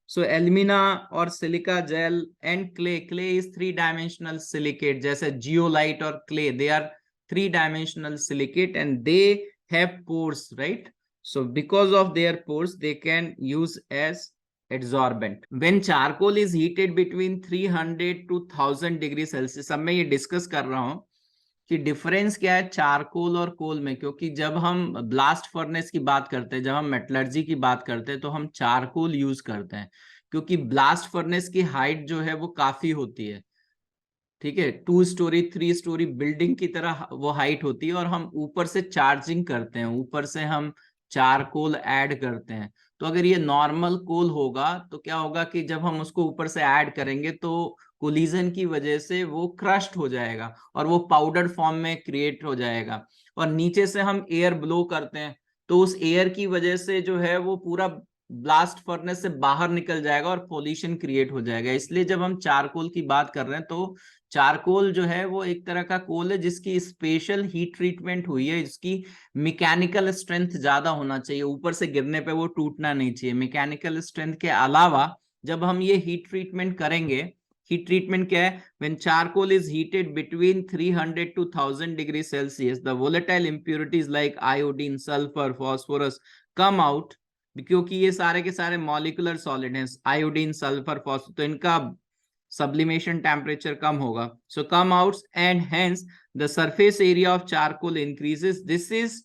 सो एल्यूमिना और silica gel and clay, clay is 3 dimensional silicate, जैसे जियोलाइट और clay, they are 3 dimensional silicate and they have pores, right? So because of their pores they can use as adsorbent। when charcoal is heated between 300 to 1000 degree Celsius, अब मैं ये discuss कर रहा हूं कि difference क्या है चारकोल और कोल में, क्योंकि जब हम ब्लास्ट फर्नेस की बात करते हैं, जब हम मेटलर्जी की बात करते हैं, तो हम चारकोल यूज करते हैं, क्योंकि ब्लास्ट फर्नेस की हाइट जो है वो काफी होती है। ठीक है, 2 स्टोरी 3 स्टोरी बिल्डिंग की तरह वो हाइट होती है, और हम ऊपर से चार्जिंग करते हैं, ऊपर से हम चारकोल ऐड करते हैं। तो अगर ये नॉर्मल कोल होगा तो क्या होगा कि जब हम उसको ऊपर से ऐड करेंगे तो कोलिजन की वजह से वो क्रश्ड हो जाएगा और वो पाउडर फॉर्म में क्रिएट हो जाएगा, और नीचे से हम एयर ब्लो करते हैं, तो उस एयर की वजह से जो है वो पूरा ब्लास्ट फर्नेस से बाहर निकल जाएगा और पॉल्यूशन क्रिएट हो जाएगा। इसलिए जब हम चारकोल की बात कर रहे हैं तो चारकोल जो है वो एक तरह का कोल है जिसकी स्पेशल हीट ट्रीटमेंट हुई है, जिसकी मैकेनिकल स्ट्रेंथ ज्यादा होना चाहिए, ऊपर से गिरने पे वो टूटना नहीं चाहिए। मैकेनिकल स्ट्रेंथ के अलावा जब हम ये हीट ट्रीटमेंट करेंगे, हीट ट्रीटमेंट क्या है, when charcoal is heated between 300 to 1000 degree Celsius the volatile impurities like iodine, sulfur, phosphorus come out, क्योंकि ये सारे के सारे मॉलिक्यूलर सॉलिड हैं, आयोडीन, सल्फर, फॉस्फोरस, तो इनका sublimation temperature कम होगा, so come out and hence the surface area of charcoal increases, this is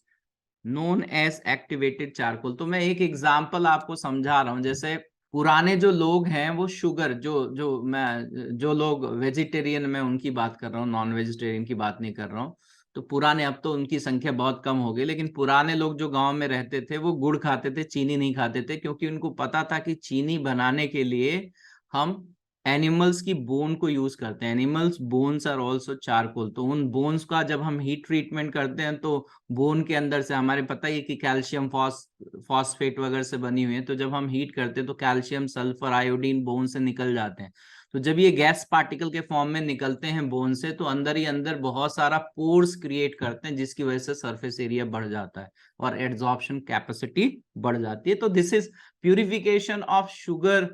known as activated charcoal। तो मैं एक एग्जांपल आपको समझा रहा हूं, जैसे पुराने जो लोग हैं वो शुगर, जो लोग वेजिटेरियन में उनकी बात कर रहा हूँ, नॉन वेजिटेरियन की बात नहीं कर रहा हूँ। तो पुराने, अब तो उनकी संख्या बहुत कम हो गई, लेकिन पुराने लोग जो गांव में रहते थे वो गुड़ खाते थे, चीनी नहीं खाते थे, क्योंकि उनको पता था कि चीनी बनाने के लिए हम एनिमल्स की बोन को यूज करते हैं। Animals bones are also charcoal. तो उन बोन्स का जब हम हीट ट्रीटमेंट करते हैं तो बोन के अंदर से, हमारे पता ही है कि कैल्शियम फॉस्फेट वगैरह से बनी हुई है, तो जब हम हीट करते हैं तो कैल्शियम, सल्फर, आयोडीन बोन से निकल जाते हैं। तो जब ये गैस पार्टिकल के फॉर्म में निकलते हैं बोन से, तो अंदर ही अंदर बहुत सारा पोर्स क्रिएट करते हैं, जिसकी वजह से सरफेस एरिया बढ़ जाता है और एड्सॉर्प्शन कैपेसिटी बढ़ जाती है। तो this is purification of sugar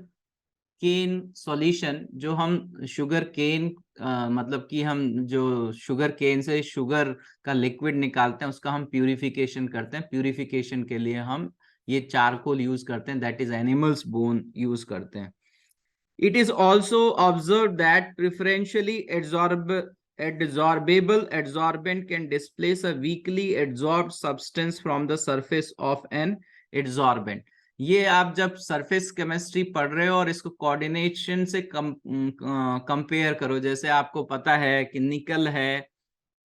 cane solution. जो हम शुगर केन मतलब कि हम जो शुगर केन से शुगर का लिक्विड निकालते हैं, उसका हम प्यूरिफिकेशन करते हैं। प्यूरिफिकेशन के लिए हम ये चारकोल यूज करते हैं, that is animals bone use करते हैं। It is also observed that preferentially adsorbable adsorbent can displace a weakly adsorbed substance from the surface of an adsorbent. ये आप जब सरफेस केमिस्ट्री पढ़ रहे हो और इसको कोऑर्डिनेशन से कंपेयर करो, जैसे आपको पता है कि निकल है,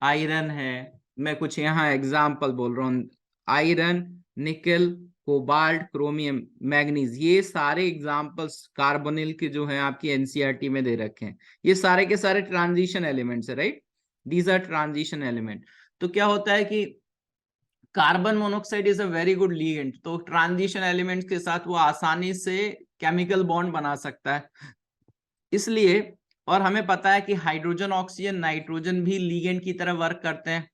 आयरन है, मैं कुछ यहाँ एग्जाम्पल बोल रहा हूँ, आयरन, निकल, कोबाल्ट, क्रोमियम, मैग्नीज, ये सारे एग्जाम्पल्स कार्बोनिल के जो है आपकी एनसीईआरटी में दे रखे हैं। ये सारे के सारे ट्रांजिशन एलिमेंट्स है, right, these are transition element. तो क्या होता है कि carbon monoxide is a very good ligand, तो ट्रांजिशन एलिमेंट्स के साथ वो आसानी से केमिकल बॉन्ड बना सकता है, इसलिए। और हमें पता है कि हाइड्रोजन, ऑक्सीजन, नाइट्रोजन भी लीगेंड की तरह वर्क करते हैं,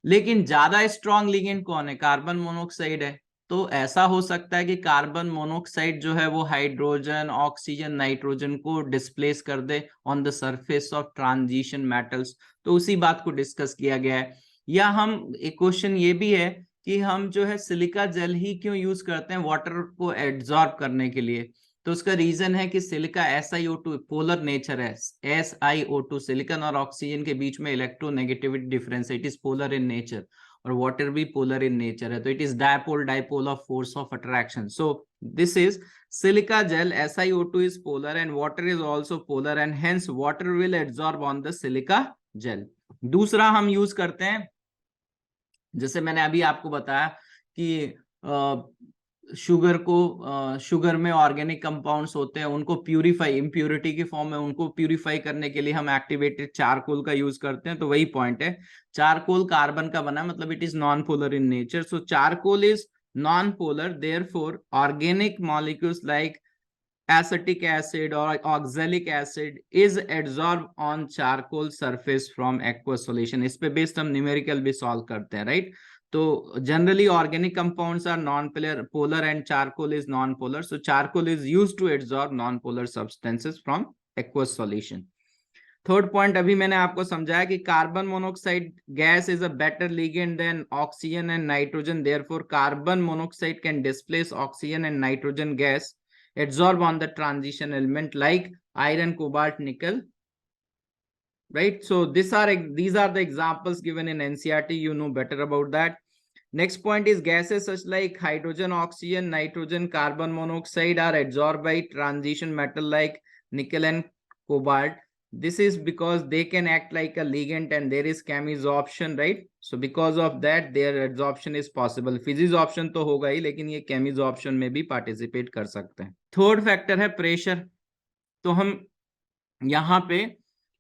लेकिन ज्यादा स्ट्रॉन्ग लिगेंड कौन है? कार्बन मोनोऑक्साइड है। तो ऐसा हो सकता है कि कार्बन मोनोऑक्साइड जो है वो हाइड्रोजन, ऑक्सीजन, नाइट्रोजन को डिस्प्लेस कर दे on the surface of transition metals. तो उसी बात को डिस्कस किया गया है। या हम एक क्वेश्चन ये भी है कि हम जो है सिलिका जेल ही क्यों यूज करते हैं वाटर को एब्जॉर्ब करने के लिए? तो उसका रीजन है कि सिलिका SiO2 पोलर नेचर है। SiO2 सिलिकॉन और ऑक्सीजन के बीच में इलेक्ट्रोनेगेटिविटी डिफरेंस है, it is polar in nature, और वाटर भी पोलर इन नेचर है, तो it is dipole, dipole of force of attraction. So this is silica gel, SiO2 is polar and water is also polar and hence water will absorb on the silica gel. दूसरा हम use करते हैं, जैसे मैंने अभी आपको बताया कि शुगर को, शुगर में ऑर्गेनिक कंपाउंड्स होते हैं, उनको प्यूरिफाई, इम्प्योरिटी के फॉर्म में उनको प्यूरिफाई करने के लिए हम एक्टिवेटेड चारकोल का यूज करते हैं। तो वही पॉइंट है, चारकोल कार्बन का बना, मतलब it is non polar in nature. So charcoal is non polar, therefore organic molecules like acetic acid or oxalic acid is adsorbed on charcoal surface from aqueous solution। इस पे based हम numerical भी solve करते हैं, right. तो generally organic compounds are non polar and charcoal is non polar, so charcoal is used to adsorb non polar substances from aqueous solution। Third point अभी मैंने आपको समझाया कि carbon monoxide gas is a better ligand than oxygen and nitrogen, therefore carbon monoxide can displace oxygen and nitrogen gas absorb on the transition element like iron, cobalt, nickel, right? So these are the examples given in NCERT. You know better about that. Next point is gases such like hydrogen, oxygen, nitrogen, carbon monoxide are adsorbed by transition metal like nickel and cobalt. This is because they can act like a ligand and there is chemisorption, right? So because of that their absorption is possible. Physisorption तो होगा ही, लेकिन ये chemisorption में भी participate कर सकते हैं। Third factor है प्रेशर। तो हम यहाँ पे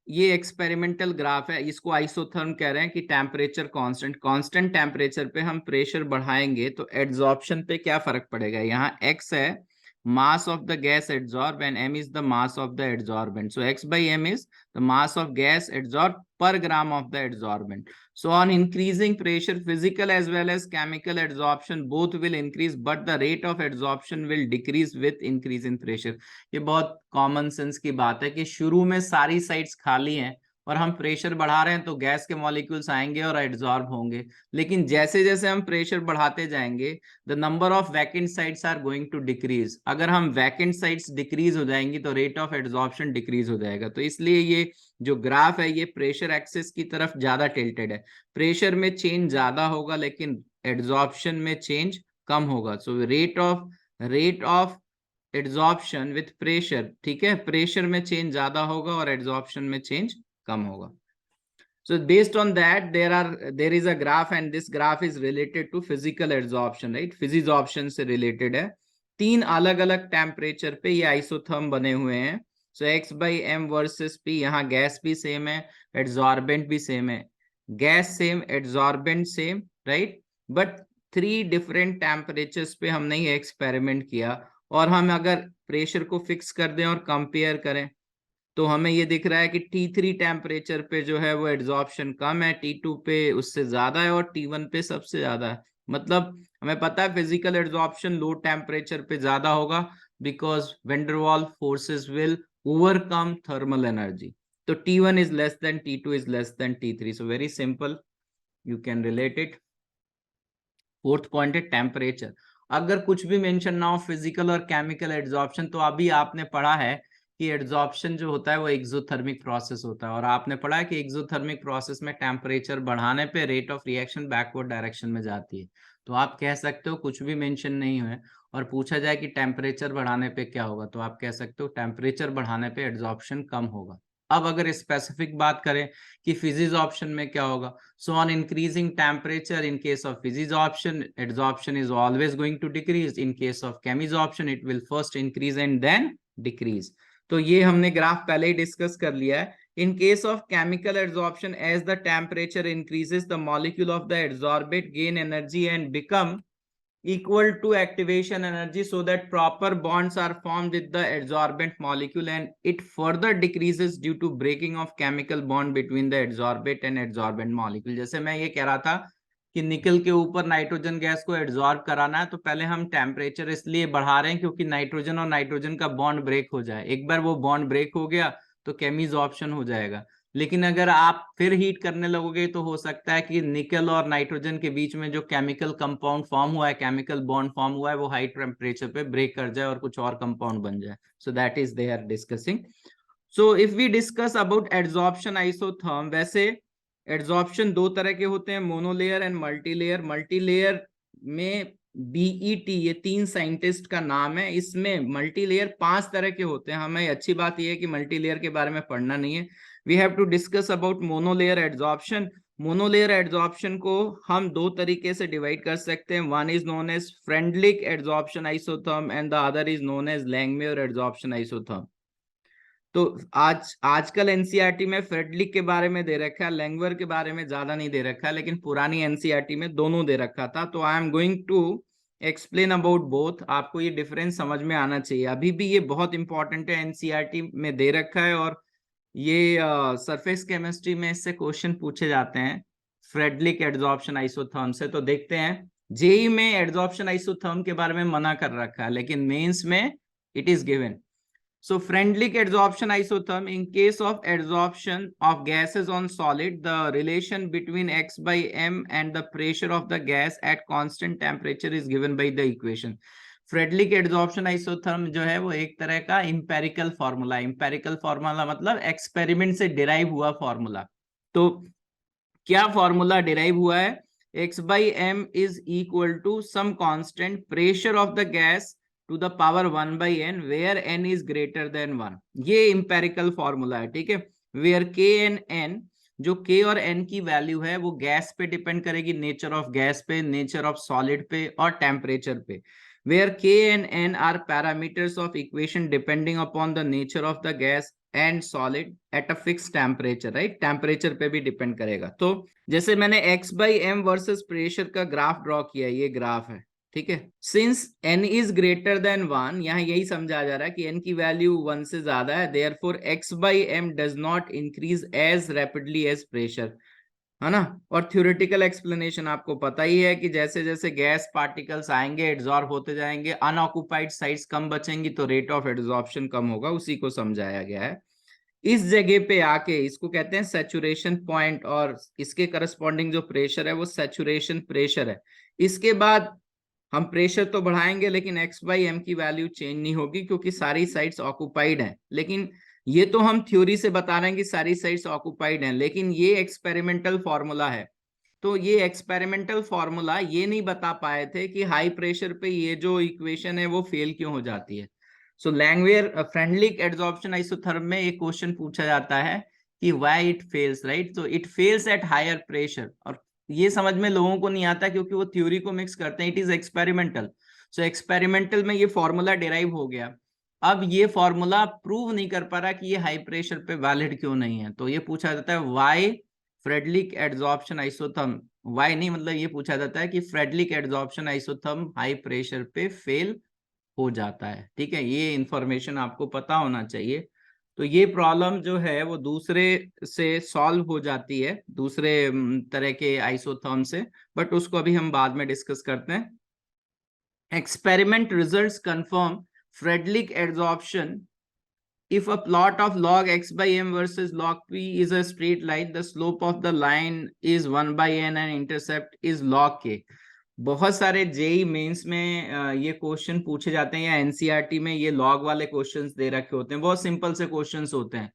ये एक्सपेरिमेंटल ग्राफ है, इसको आइसोथर्म कह रहे हैं कि टेम्परेचर कांस्टेंट टेम्परेचर पे हम प्रेशर बढ़ाएंगे तो एड्सॉर्प्शन पे क्या फर्क पड़ेगा। यहाँ x है mass of the gas adsorbed and m is the mass of the adsorbent, so x by m is the mass of gas adsorbed per gram of the adsorbent. So on increasing pressure, physical as well as chemical adsorption both will increase, but the rate of adsorption will decrease with increase in pressure. ये बहुत common sense की बात है कि शुरू में सारी sides खाली हैं और हम प्रेशर बढ़ा रहे हैं तो गैस के मॉलिक्यूल्स आएंगे और एड्सॉर्ब होंगे, लेकिन जैसे जैसे हम प्रेशर बढ़ाते जाएंगे the number of vacant sites are going to decrease. अगर हम वैकेंट साइट्स डिक्रीज हो जाएंगी तो रेट ऑफ एड्सॉर्प्शन डिक्रीज हो जाएगा। तो इसलिए ये जो ग्राफ है ये प्रेशर एक्सिस की तरफ ज्यादा टिल्टेड है। प्रेशर में चेंज ज्यादा होगा लेकिन एड्सॉर्प्शन में चेंज कम होगा। So rate of adsorption with pressure, ठीक है, प्रेशर में चेंज ज्यादा होगा और एड्सॉर्प्शन में चेंज कम होगा। So based on that there is a graph and this graph is related to physical adsorption, right? physisorption से related है। तीन अलग अलग टेम्परेचर पे ये आइसोथर्म बने हुए हैं। So x by m versus p, यहाँ गैस भी सेम है, एड्सॉर्बेंट भी सेम है, gas same, adsorbent same, right, but 3 different temperatures पे हमने ये एक्सपेरिमेंट किया। और हम अगर प्रेशर को फिक्स कर दें और कंपेयर करें तो हमें ये दिख रहा है कि T3 टेम्परेचर पे जो है वो एड्सॉर्प्शन कम है, T2 पे उससे ज्यादा है और T1 पे सबसे ज्यादा है। मतलब हमें पता है फिजिकल एड्सॉर्प्शन लो टेम्परेचर पे ज्यादा होगा because van der Waals forces will overcome thermal energy. तो T1 is less than T2 is less than T3, so very simple, you can relate it. Fourth point है टेम्परेचर। अगर कुछ भी मेंशन ना हो फिजिकल और केमिकल एड्सॉर्प्शन, तो अभी आपने पढ़ा है कि एड्सॉर्प्शन जो होता है वो एक्सोथर्मिक प्रोसेस होता है, और आपने पढ़ा है कि एक्सोथर्मिक प्रोसेस में टेम्परेचर बढ़ाने पे rate of reaction backward direction में जाती है। तो आप कह सकते हो कुछ भी मेंशन नहीं हुए और पूछा जाए कि टेम्परेचर बढ़ाने पे क्या होगा, तो आप कह सकते हो टेम्परेचर बढ़ाने पे एड्सॉर्प्शन कम होगा। अब अगर स्पेसिफिक बात करें कि फिजिक्स ऑप्शन में क्या होगा, so on increasing temperature, in case of physics option adsorption is always going to decrease, in case of chemis option it will first increase and then decrease। तो ये हमने ग्राफ पहले ही डिस्कस कर लिया है। in case of chemical adsorption, as the temperature increases the molecule of the adsorbate gain energy and become equal to activation energy, so that proper bonds are formed with the adsorbent molecule, and it further decreases due to breaking of chemical bond between the adsorbate and adsorbent molecule। जैसे मैं ये कह रहा था कि निकल के ऊपर नाइट्रोजन गैस को एड्सॉर्ब कराना है, तो पहले हम टेम्परेचर इसलिए बढ़ा रहे हैं क्योंकि नाइट्रोजन और नाइट्रोजन का बॉन्ड ब्रेक हो जाए। एक बार वो बॉन्ड ब्रेक हो गया तो केमीज ऑप्शन हो जाएगा। लेकिन अगर आप फिर हीट करने लगोगे तो हो सकता है कि निकल और नाइट्रोजन के बीच में जो केमिकल कंपाउंड फॉर्म हुआ है, केमिकल बॉन्ड फॉर्म हुआ है, वो हाई टेम्परेचर पे ब्रेक कर जाए और कुछ और कंपाउंड बन जाए। So that is they are discussing. So if we discuss about adsorption isotherm, वैसे एड्सॉर्प्शन दो तरह के होते हैं, मोनोलेयर एंड मल्टीलेयर। मल्टीलेयर में बीईटी, ये 3 साइंटिस्ट का नाम है। इसमें मल्टीलेयर 5 तरह के होते हैं। हमें अच्छी बात यह है कि मल्टीलेयर के बारे में पढ़ना नहीं है। We have to discuss about monolayer adsorption. Monolayer adsorption को हम 2 तरीके से डिवाइड कर सकते हैं। One is known as Freundlich adsorption isotherm and the other is known as Langmuir adsorption isotherm. तो आजकल एनसीईआरटी में फ्रेडलिक के बारे में दे रखा है, लैंगवर के बारे में ज्यादा नहीं दे रखा है, लेकिन पुरानी एनसीईआरटी में दोनों दे रखा था। तो I am going to explain about both. आपको ये डिफरेंस समझ में आना चाहिए। अभी भी ये बहुत इंपॉर्टेंट है, एनसीईआरटी में दे रखा है और ये सरफेस केमिस्ट्री में इससे क्वेश्चन पूछे जाते हैं फ्रेडलिक एड्सॉर्प्शन आइसोथर्म से। तो देखते हैं, जेई में एड्सॉर्प्शन आइसोथर्म के बारे में मना कर रखा है लेकिन मेंस में it is given. So Freundlich adsorption isotherm, in case of adsorption of gases on solid, the relation between x by m and the pressure of the gas at constant temperature is given by the equation। Freundlich adsorption isotherm जो है वो एक तरह का empirical formula. Empirical formula मतलब experiment से derive हुआ फॉर्मूला। तो क्या फॉर्मूला डिराइव हुआ है? x by m is equal to some constant pressure of the gas to the power 1 by n where n is greater than 1। ये इंपेरिकल फॉर्मूला है, ठीक है। वेयर k and n, जो k और n की value है वो gas पे डिपेंड करेगी, नेचर ऑफ गैस पे, नेचर ऑफ सॉलिड पे और टेम्परेचर पे। Where k and n are parameters of equation depending upon the nature of the gas and solid at a fixed temperature, right? Temperature पे भी depend करेगा। तो जैसे मैंने x by m versus pressure का ग्राफ ड्रॉ किया, ये graph है, ठीक है। Since n is greater then 1, यहाँ यही समझा जा रहा है कि n की वैल्यू 1 से ज्यादा है, therefore x by m does not increase as rapidly as pressure, है ना। और थ्योरेटिकल एक्सप्लेनेशन आपको पता ही है कि जैसे जैसे गैस पार्टिकल्स आएंगे एड्सॉर्ब होते जाएंगे, अनऑक्युपाइड साइट्स कम बचेंगी तो रेट ऑफ एड्सॉर्प्शन कम होगा, उसी को समझाया गया है। इस जगह पे आके इसको कहते हैं सैचुरेशन पॉइंट, और इसके करस्पॉन्डिंग जो प्रेशर है वो सैचुरेशन प्रेशर है। इसके बाद हम प्रेशर तो बढ़ाएंगे लेकिन x बाई एम की वैल्यू चेंज नहीं होगी क्योंकि सारी साइट्स ऑक्युपाइड हैं। लेकिन ये तो हम थ्योरी से बता रहे हैं कि सारी साइट्स ऑक्युपाइड हैं, लेकिन ये एक्सपेरिमेंटल फॉर्मूला है। तो ये एक्सपेरिमेंटल फॉर्मूला ये नहीं बता पाए थे कि हाई प्रेशर पे ये जो इक्वेशन है वो फेल क्यों हो जाती है। सो लैंगवेयर फ्रेंडलिक एड्सॉर्प्शन आइसोथर्म में एक क्वेश्चन पूछा जाता है कि व्हाई इट फेल्स, राइट। तो it fails at higher pressure, और ये समझ में लोगों को नहीं आता क्योंकि वो थ्योरी को मिक्स करते हैं। It is experimental. So experimental में ये फॉर्मूला डिराइव हो गया अब ये फॉर्मूला प्रूव नहीं कर पा रहा कि ये हाई प्रेशर पे वैलिड क्यों नहीं है, तो ये पूछा जाता है व्हाई फ्रेडलिक एड्सॉर्प्शन आइसोथर्म, व्हाई नहीं, मतलब ये पूछा जाता है कि फ्रेडलिक एड्सॉर्प्शन आइसोथर्म हाई प्रेशर पे फेल हो जाता है। ठीक है, ये इंफॉर्मेशन आपको पता होना चाहिए। तो ये प्रॉब्लम जो है वो दूसरे से सॉल्व हो जाती है, दूसरे तरह के आइसोथर्म से, बट उसको अभी हम बाद में डिस्कस करते हैं। Experiment results confirm Fredlich adsorption. If a plot of log x by m versus log p is a straight line, the slope of the line is 1 by n and intercept is log k. बहुत सारे JEE mains में ये question पूछे जाते हैं, या NCERT में ये लॉग वाले क्वेश्चंस दे रखे होते हैं, बहुत सिंपल से क्वेश्चंस होते हैं।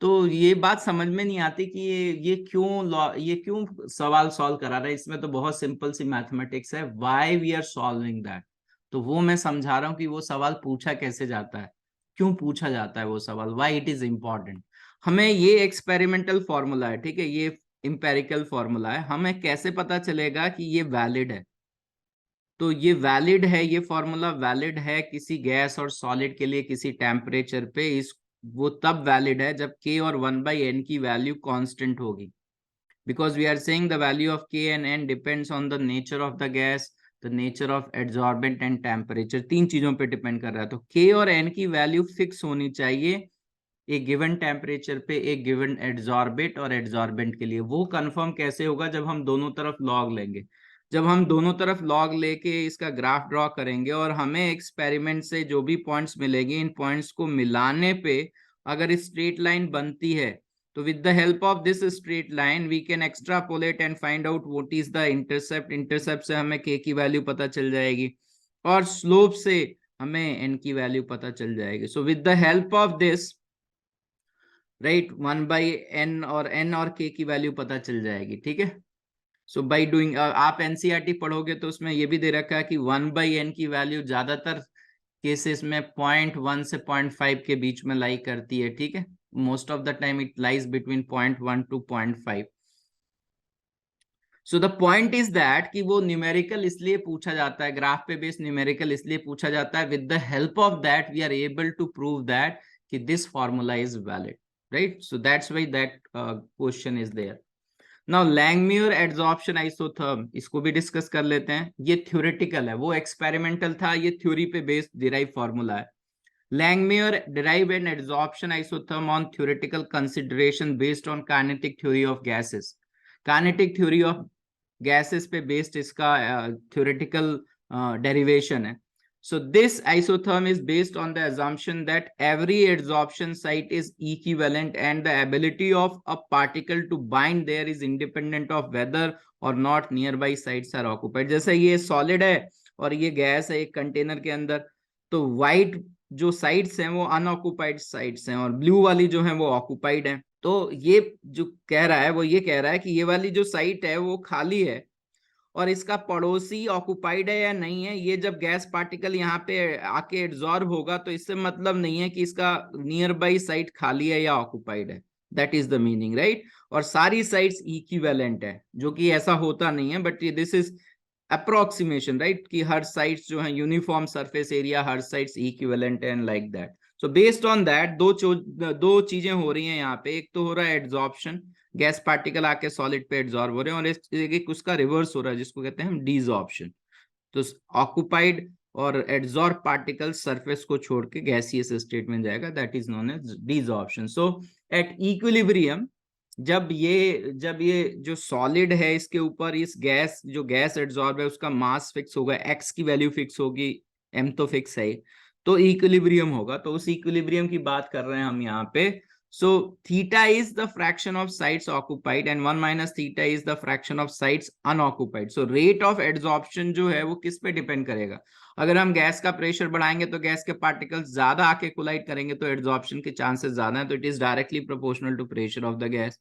तो ये बात समझ में नहीं आती कि ये क्यों सवाल सॉल्व करा रहा है, इसमें तो बहुत सिंपल सी मैथमेटिक्स है, why we are solving that. तो वो मैं समझा रहा हूँ कि वो सवाल पूछा कैसे जाता है, क्यों पूछा जाता है वो सवाल, व्हाई इट इज इंपॉर्टेंट। हमें ये एक्सपेरिमेंटल फॉर्मूला है, ठीक है, ये इंपेरिकल फॉर्मूला है, हमें कैसे पता चलेगा कि ये वैलिड है। तो ये वैलिड है, ये फॉर्मूला वैलिड है किसी गैस और सॉलिड के लिए किसी टेम्परेचर पे, इस वो तब वैलिड है जब k और 1/n की वैल्यू कांस्टेंट होगी, because we are saying the value of k and n depends on the nature of the gas, the nature of adsorbent and temperature, तीन चीजों पे डिपेंड कर रहा है। तो k और n की वैल्यू फिक्स होनी चाहिए एक गिवन टेम्परेचर पे, एक गिवन एडजॉर्बेंट और एडजॉर्बेंट के लिए। वो कंफर्म कैसे होगा, जब हम दोनों तरफ लॉग लेंगे, जब हम दोनों तरफ लॉग लेके इसका ग्राफ ड्रॉ करेंगे और हमें एक्सपेरिमेंट से जो भी पॉइंट्स मिलेंगे, इन पॉइंट्स को मिलाने पे अगर स्ट्रेट लाइन बनती है, तो with the help of this straight line we can extrapolate and find out what is the intercept. Intercept से हमें के की वैल्यू पता चल जाएगी और स्लोप से हमें एन की वैल्यू पता चल जाएगी। So with the help of this, right, 1/n और n और k की वैल्यू पता चल जाएगी। ठीक है, सो बाय डूइंग, आप एनसीईआरटी पढ़ोगे तो उसमें ये भी दे रखा है कि 1/n की वैल्यू ज्यादातर केसेस में 0.1 से 0.5 के बीच में लाई करती है। ठीक है, most of the time it lies between 0.1 to 0.5। So the point is that कि वो न्यूमेरिकल इसलिए पूछा जाता है, ग्राफ पे बेस्ड न्यूमेरिकल इसलिए पूछा जाता है, with the help of that we are able to prove that कि this formula is valid, right. So that's why that question is there. Now Langmuir adsorption isotherm, इसको भी डिस्कस कर लेते हैं। ये थ्योरेटिकल है, वो एक्सपेरिमेंटल था, ये थ्योरी पे बेस्ड डिराइव फॉर्मूला है। Langmuir derived an adsorption isotherm on theoretical consideration based on kinetic theory of gases. Kinetic theory of gases पे based इसका theoretical derivation है। So this isotherm is based on the assumption that every adsorption site is equivalent and the ability of a particle to bind there is independent of whether or not nearby sites are occupied। जैसे ये solid है और ये gas है एक container के अंदर, तो व्हाइट जो साइट्स हैं वो अनऑक्युपाइड साइट्स हैं और ब्लू वाली जो है वो ऑक्युपाइड है। तो ये जो कह रहा है वो ये कह रहा है कि ये वाली जो साइट है वो खाली है और इसका पड़ोसी ऑक्युपाइड है या नहीं है, ये जब गैस पार्टिकल यहाँ पे आके एब्जॉर्ब होगा तो इससे मतलब नहीं है कि इसका नियर बाई साइट खाली है या ऑक्युपाइड है। That is the meaning, right. और सारी साइट्स इक्विवेलेंट है, जो कि ऐसा होता नहीं है, but this is approximation, right, कि हर साइट्स जो है uniform surface area, her sites equivalent and like that. So based on that दो चीजें हो रही हैं यहाँ पे। एक तो हो रहा है एड्सॉर्प्शन, गैस पार्टिकल आके सॉलिड पे एड्सॉर्ब हो रहे हैं, और एक उसका रिवर्स हो रहा है जिसको कहते हैं हम डीसॉर्प्शन। तो ऑक्युपाइड और एड्सॉर्ब पार्टिकल सरफेस को छोड़ के गैसियस स्टेट में जाएगा, that is known as desorption. So at equilibrium, जब ये जो सॉलिड है इसके ऊपर इस गैस, जो गैस एड्सॉर्ब है उसका मास फिक्स होगा, एक्स की वैल्यू फिक्स होगी, एम तो फिक्स है, तो इक्विलिब्रियम होगा। तो उस इक्विलिब्रियम की बात कर रहे हैं हम यहाँ पे। So theta is the fraction of sites occupied and 1 minus theta is the fraction of sites unoccupied. So rate of adsorption जो है वो किस पे डिपेंड करेगा। अगर हम गैस का प्रेशर बढ़ाएंगे तो गैस के पार्टिकल्स ज्यादा आके कोलाइड करेंगे तो एड्सॉर्प्शन के चांसेस ज्यादा है, तो it is directly proportional to pressure of the gas.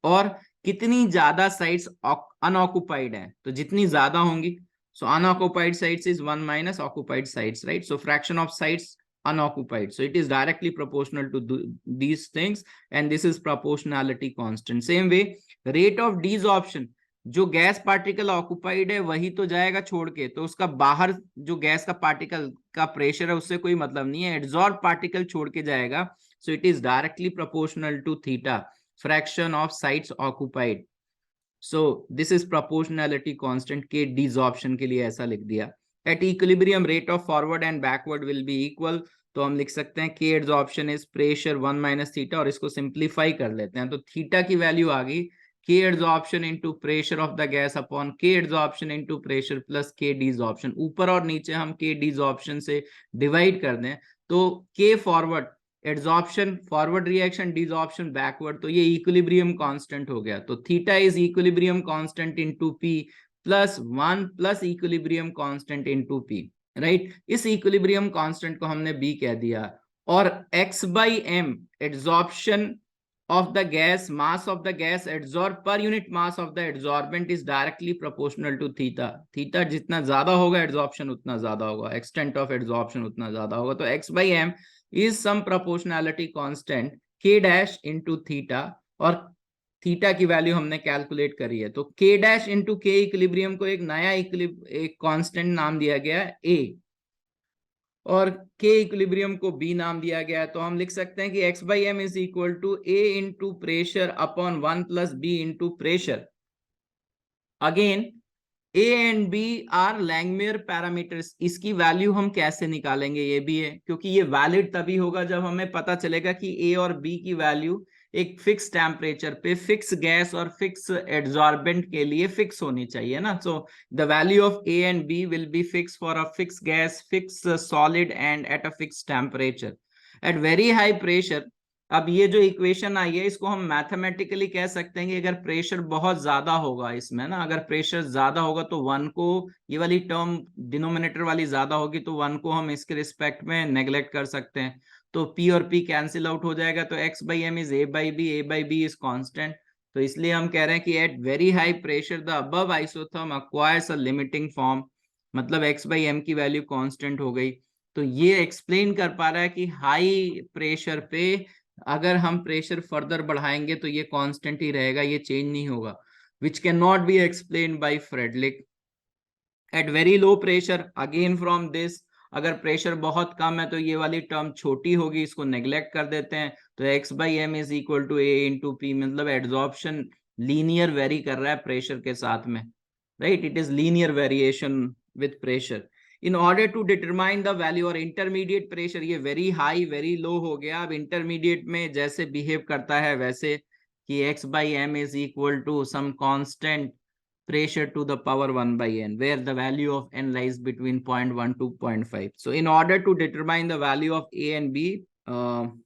और कितनी ज्यादा साइट्स अनऑक्युपाइड है, तो जितनी ज्यादा होंगी, so unoccupied sites is 1 minus occupied sites, right? So fraction of sites unoccupied, so it is directly proportional to these things, and this is proportionality constant. Same way, rate of desorption, जो gas particle occupied है वही तो जाएगा छोड़ के, तो उसका बाहर जो गैस का पार्टिकल का प्रेशर है उससे कोई मतलब नहीं है, एड्सॉर्ब पार्टिकल छोड़ के जाएगा। So it is directly proportional to theta, fraction of sites occupied. So this is proportionality constant के डिसॉर्प्शन के लिए ऐसा लिख दिया। At equilibrium rate of forward and backward will be equal, तो हम लिख सकते हैं के adsorption is pressure 1 minus theta, और इसको सिंप्लीफाई कर लेते हैं तो थीटा की वैल्यू आ गई के adsorption into pressure of the gas upon के एड्सॉर्प्शन इनटू प्रेशर प्लस के डिसॉर्प्शन। ऊपर और नीचे हम के डिसॉर्प्शन से डिवाइड कर दें तो के forward adsorption forward reaction, desorption backward, तो ये इक्विलिब्रियम कांस्टेंट हो गया। तो theta is equilibrium constant into p plus 1 plus equilibrium constant into p, right. इस इक्विलिब्रियम कांस्टेंट को हमने बी कह दिया, और x by m adsorption of the gas, mass of the gas adsorbed per unit mass of the adsorbent is directly proportional to theta। theta जितना ज्यादा होगा adsorption उतना ज्यादा होगा, extent of adsorption उतना ज्यादा होगा। तो x by m is some proportionality constant k dash into theta, और थीटा की वैल्यू हमने कैलकुलेट करी है। तो k डैश इंटू के इक्विलिब्रियम को एक नया एक कांस्टेंट नाम दिया गया है a, और के इक्विलिब्रियम को बी नाम दिया गया है। तो हम लिख सकते हैं कि x by m is equal to a into pressure upon 1 plus b into pressure. Again a and b are Langmuir parameters, इसकी वैल्यू हम कैसे निकालेंगे ये भी है, क्योंकि ये वैलिड तभी होगा जब हमें पता चलेगा कि ए और बी की वैल्यू एक फिक्स टेम्परेचर पे फिक्स गैस और फिक्स एड्सॉर्बेंट के लिए फिक्स होनी चाहिए ना। So the value of a and b will be fix for a fix gas, fix solid and at a fix temperature at very high pressure. अब ये जो इक्वेशन आई है इसको हम मैथमेटिकली कह सकते हैं कि अगर प्रेशर बहुत ज्यादा होगा इसमें ना, अगर प्रेशर ज्यादा होगा तो वन को, ये वाली टर्म डिनोमिनेटर वाली ज्यादा होगी तो वन को हम इसके रिस्पेक्ट में नेग्लेक्ट कर सकते हैं, तो P और P कैंसिल आउट हो जाएगा। तो x by m is a by b is constant. तो इसलिए हम कह रहे हैं कि at very high pressure the above isotherm acquires a limiting form, मतलब x बाई एम की वैल्यू कांस्टेंट हो गई। तो ये एक्सप्लेन कर पा रहा है कि हाई प्रेशर पे अगर हम प्रेशर फर्दर बढ़ाएंगे तो ये कांस्टेंट ही रहेगा, ये चेंज नहीं होगा, which can not be explain by Freundlich. At very low pressure, again from this, अगर प्रेशर बहुत कम है तो ये वाली टर्म छोटी होगी, इसको नेग्लेक्ट कर देते हैं। तो x by m is equal to a into p, मतलब एड्सॉर्प्शन लीनियर वेरी कर रहा है प्रेशर के साथ में, right. It is linear variation with pressure. In order to determine the value, और इंटरमीडिएट प्रेशर, ये वेरी हाई वेरी लो हो गया, अब इंटरमीडिएट में जैसे बिहेव करता है वैसे, कि x by m is equal to some constant pressure to the power 1 by n, where the value of n lies between 0.1 to 0.5. So in order to determine the value of a and b,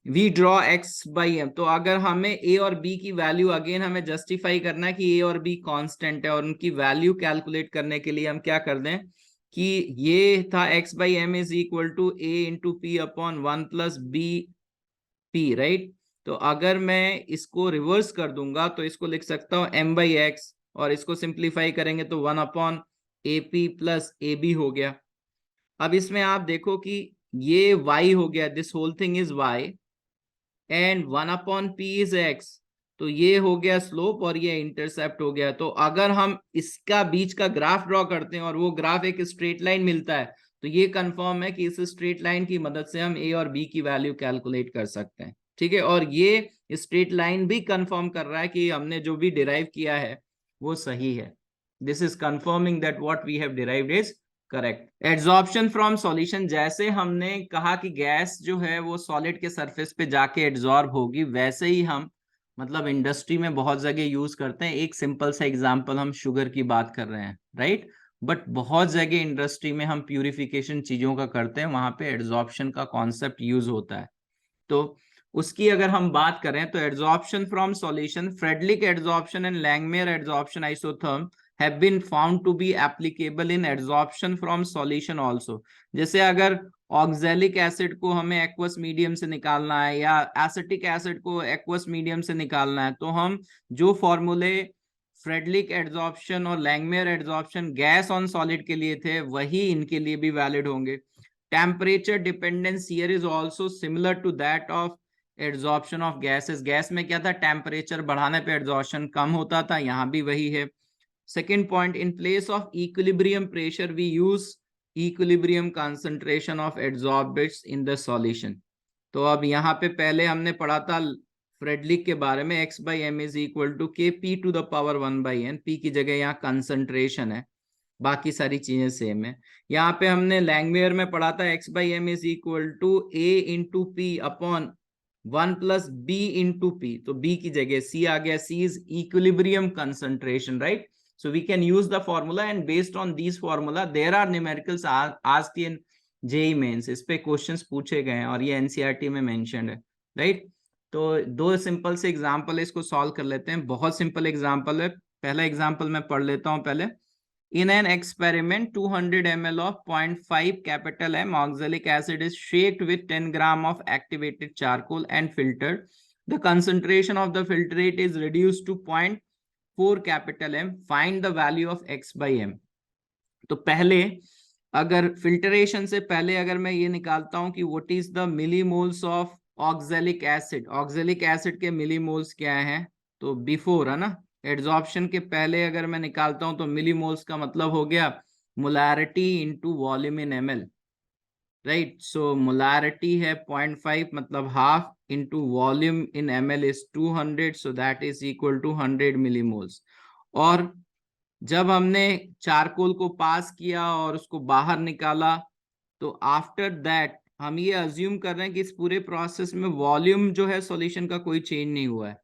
we draw x by m। तो अगर हमें a और b की value again हमें justify करना है कि a और b कांस्टेंट है, और उनकी वैल्यू कैलकुलेट करने के लिए हम क्या कर दें कि ये था x by m is equal to a into p upon 1 plus b p, right. तो अगर मैं इसको रिवर्स कर दूंगा तो इसको लिख सकता हूं m by x, और इसको सिंप्लीफाई करेंगे तो 1 upon a p plus a b हो गया। अब इसमें आप देखो कि ये y हो गया, this whole thing is y, and 1 upon p is x, तो ये हो गया स्लोप और ये इंटरसेप्ट हो गया। तो अगर हम इसका बीच का ग्राफ ड्रॉ करते हैं और वो ग्राफ एक स्ट्रेट लाइन मिलता है, तो ये कंफर्म है कि इस स्ट्रेट लाइन की मदद से हम a और b की वैल्यू कैलकुलेट कर सकते हैं, ठीक है। और ये स्ट्रेट लाइन भी कंफर्म कर रहा है कि हमने जो भी डिराइव किया है वो सही है। This is confirming that what we have derived is correct. Adsorption from solution, जैसे हमने कहा कि गैस जो है वो सॉलिड के सरफेस पे जाके एड्सॉर्ब होगी, वैसे ही हम मतलब इंडस्ट्री में बहुत जगह यूज करते हैं। एक सिंपल सा एग्जांपल, हम शुगर की बात कर रहे हैं, राइट, बट बहुत जगह इंडस्ट्री में हम प्यूरिफिकेशन चीजों का करते हैं, वहां पे एड्सॉर्प्शन का कॉन्सेप्ट यूज होता है। तो उसकी अगर हम बात करें तो adsorption from solution, Freundlich adsorption and Langmuir adsorption isotherm have been found to be applicable in adsorption from solution also। जैसे अगर ऑक्जेलिक एसिड को हमें एक्वस मीडियम से निकालना है या एसिटिक एसिड को एक्वस मीडियम से निकालना है, तो हम जो फॉर्मूले फ्रेडलिक एड्सॉर्प्शन और Langmuir adsorption gas on solid के लिए थे वही इनके लिए भी वैलिड होंगे। Temperature dependence here is also similar to that of adsorption of gases. Gas में क्या था, टेम्परेचर बढ़ाने पे एड्सॉर्प्शन कम होता था, यहाँ भी वही है। Second point, in place of equilibrium pressure, we use equilibrium concentration of adsorbents in the solution. तो अब यहाँ पे पहले हमने पढ़ा था फ्रेडलिक के बारे में, x by m is equal to k p to the power 1 by n. p की जगह यहाँ कंसंट्रेशन है, बाकी सारी चीजें सेम है. यहाँ पे हमने लैंगमेयर में पढ़ा था x by m is equal to a into p upon 1 plus b into p. तो b की जगह c आ गया. c is equilibrium concentration, right? So we can use the formula, and based on these formula there are numericals asked in JEE mains. इस पे questions पूछे गए हैं और ये एनसीईआरटी में मेंशन्ड है, राइट? तो दो सिंपल से एग्जांपल है, इसको सॉल्व कर लेते हैं. बहुत सिंपल एग्जांपल है. पहला एग्जांपल मैं पढ़ लेता हूं पहले. In an experiment, 200 ml of 0.5 capital M oxalic acid is shaked with 10 gram of activated charcoal and filtered. The concentration of the filtrate is reduced to 0.4 capital M. Find the value of X by M. तो पहले अगर filtration से पहले अगर मैं ये निकालता हूं कि what is the millimoles of oxalic acid, oxalic acid के मिलीमोल्स क्या हैं, तो बिफोर है ना, एड्सॉर्प्शन के पहले अगर मैं निकालता हूं तो मिलीमोल्स का मतलब हो गया molarity into volume in ML, right? So molarity है 0.5 मतलब half, into volume in ML is 200, so that is equal to 100 millimoles. और जब हमने चारकोल को पास किया और उसको बाहर निकाला, तो आफ्टर दैट हम ये अज्यूम कर रहे हैं कि इस पूरे प्रोसेस में वॉल्यूम जो है सॉल्यूशन का कोई चेंज नहीं हुआ है.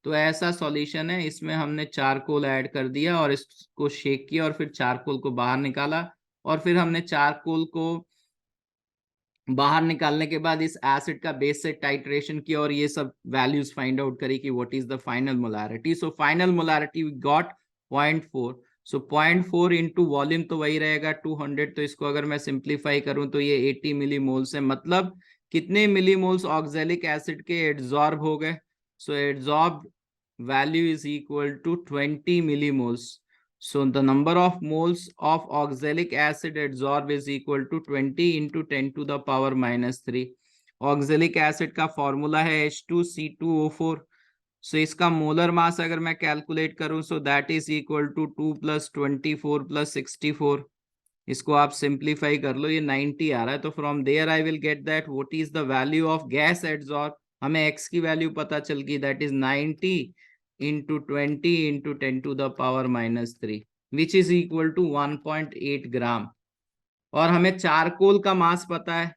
तो ऐसा सॉल्यूशन है, इसमें हमने चारकोल ऐड कर दिया और इसको शेक किया और फिर चारकोल को बाहर निकाला, और फिर हमने चारकोल को बाहर निकालने के बाद इस एसिड का बेस से टाइट्रेशन किया और ये सब वैल्यूज फाइंड आउट करी कि what is the final molarity. So final molarity we got 0.4. So 0.4 into volume तो वही रहेगा 200. तो इसको अगर मैं सिंप्लीफाई करूं तो ये 80 मिलीमोल्स है. मतलब कितने मिलीमोल्स ऑक्सैलिक एसिड के एड्सॉर्ब हो गए? So adsorb value is equal to 20 millimoles. So the number of moles of oxalic acid adsorbed is equal to 20 into 10 to the power minus 3. Oxalic acid का formula है H2C2O4. So इसका molar mass अगर मैं calculate करूं so that is equal to 2 plus 24 plus 64. इसको आप simplify कर लो, ये 90 आ रहा है. तो from there I will get that what is the value of gas adsorb. हमें x की वैल्यू पता चल गई, that is 90 into 20 into 10 to the power minus 3, which is equal to 1.8 ग्राम. और हमें चारकोल का मास पता है,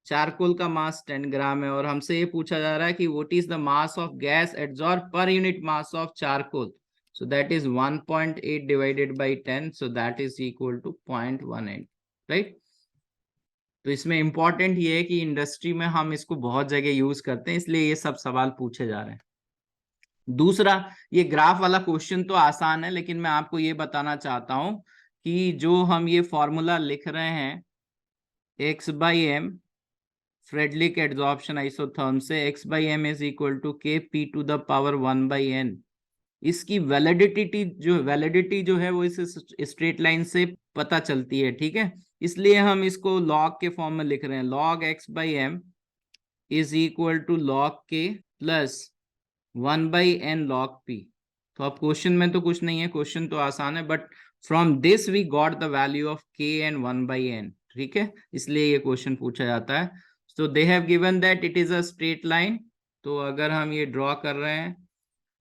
चारकोल का मास 10 ग्राम है, और हमसे ये पूछा जा रहा है कि what is the mass of gas adsorb per unit mass of charcoal. So that is 1.8 divided by 10, so that is equal to 0.18, right? तो इसमें इंपॉर्टेंट ये है कि इंडस्ट्री में हम इसको बहुत जगह यूज करते हैं, इसलिए ये सब सवाल पूछे जा रहे हैं. दूसरा, ये ग्राफ वाला क्वेश्चन तो आसान है, लेकिन मैं आपको ये बताना चाहता हूं कि जो हम ये फॉर्मूला लिख रहे हैं x by m Freundlich adsorption isotherm से, x by m is equal to k p to the power 1 by n. इसकी वैलिडिटी जो है वो इस स्ट्रेट लाइन से पता चलती है, ठीक है? इसलिए हम इसको लॉग के फॉर्म में लिख रहे हैं. Log x by m is equal to log k plus 1 by n log p. तो अब क्वेश्चन में तो कुछ नहीं है, क्वेश्चन तो आसान है, but from this we got the value of k and 1 by n, ठीक है? इसलिए ये क्वेश्चन पूछा जाता है. So they have given that it is a straight line. तो अगर हम ये ड्रॉ कर रहे हैं,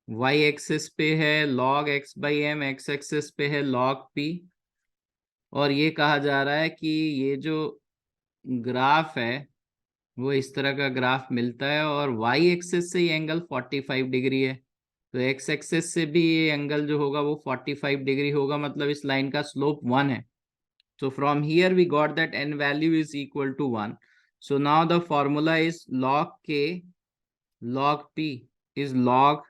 y एक्सिस पे है log x by m, x axis पे है log p, और ये कहा जा रहा है कि ये जो ग्राफ है वो इस तरह का ग्राफ मिलता है, और y एक्सिस से ये एंगल 45 डिग्री है, तो x एक्सिस से भी ये एंगल जो होगा वो 45 डिग्री होगा. मतलब इस लाइन का स्लोप 1 है. So from here we got that n value is equal to 1. So now the formula is log k log p is log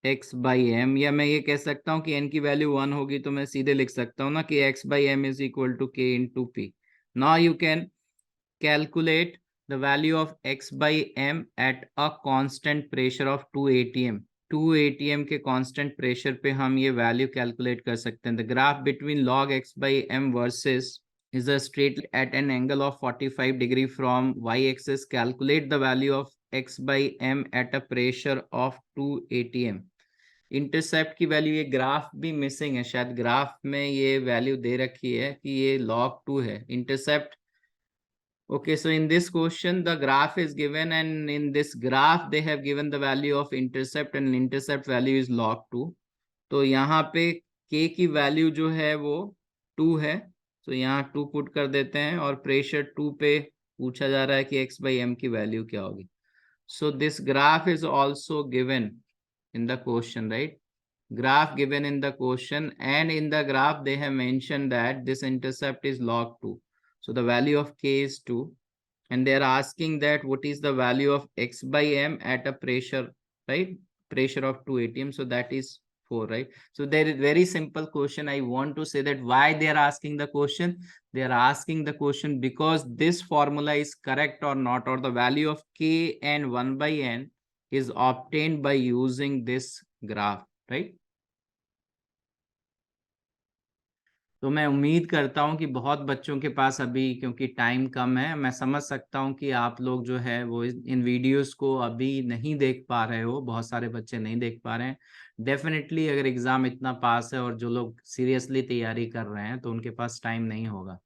x by m, या मैं ये कह सकता हूँ कि n की वैल्यू 1 होगी तो मैं सीधे लिख सकता हूँ ना कि x by m is equal to k into p. Now you can calculate the value of x by m at a constant pressure of 2 atm. 2 atm के constant pressure पे हम ये value calculate कर सकते हैं. The graph between log x by m versus is a straight at an angle of 45 degree from y-axis. Calculate the value of x by m at a pressure of 2 atm. Intercept की value, ये graph भी missing है, शायद graph में ये value दे रखी है कि ये log 2 है intercept. Okay, so in this question the graph is given, and in this graph they have given the value of intercept, and intercept value is log 2. तो यहाँ पे k की वैल्यू जो है वो 2 है, तो यहाँ 2 पुट कर देते हैं, और प्रेशर 2 पे पूछा जा रहा है कि x by m की वैल्यू क्या होगी. So this graph is also given in the question, right? Graph given in the question, and in the graph they have mentioned that this intercept is log 2. So the value of k is 2, and they are asking that what is the value of x by m at a pressure, right? Pressure of 2 atm, so that is 4, right? So there is very simple question. I want to say that why they are asking the question. They are asking the question because this formula is correct or not, or the value of k and 1 by n is obtained by using this graph, right? तो मैं उम्मीद करता हूं कि बहुत बच्चों के पास अभी, क्योंकि टाइम कम है, मैं समझ सकता हूं कि आप लोग जो है वो इन वीडियोस को अभी नहीं देख पा रहे हो, बहुत सारे बच्चे नहीं देख पा रहे हैं. डेफिनेटली अगर एग्जाम इतना पास है और जो लोग सीरियसली तैयारी कर रहे हैं तो उनके पास टाइम नहीं होगा.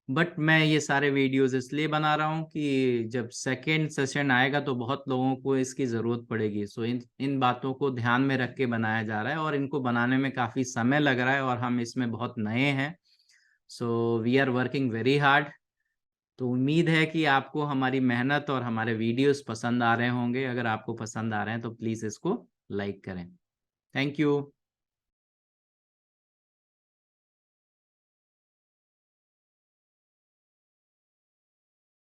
बट मैं ये सारे वीडियोस इसलिए बना रहा हूँ कि जब सेकेंड सेशन आएगा तो बहुत लोगों को इसकी ज़रूरत पड़ेगी. सो इन इन बातों को ध्यान में रख के बनाया जा रहा है, और इनको बनाने में काफ़ी समय लग रहा है, और हम इसमें बहुत नए हैं. So we are working very hard. तो उम्मीद है कि आपको हमारी मेहनत और हमारे वीडियोस पसंद आ रहे होंगे. अगर आपको पसंद आ रहे हैं तो प्लीज़ इसको लाइक करें. Thank you.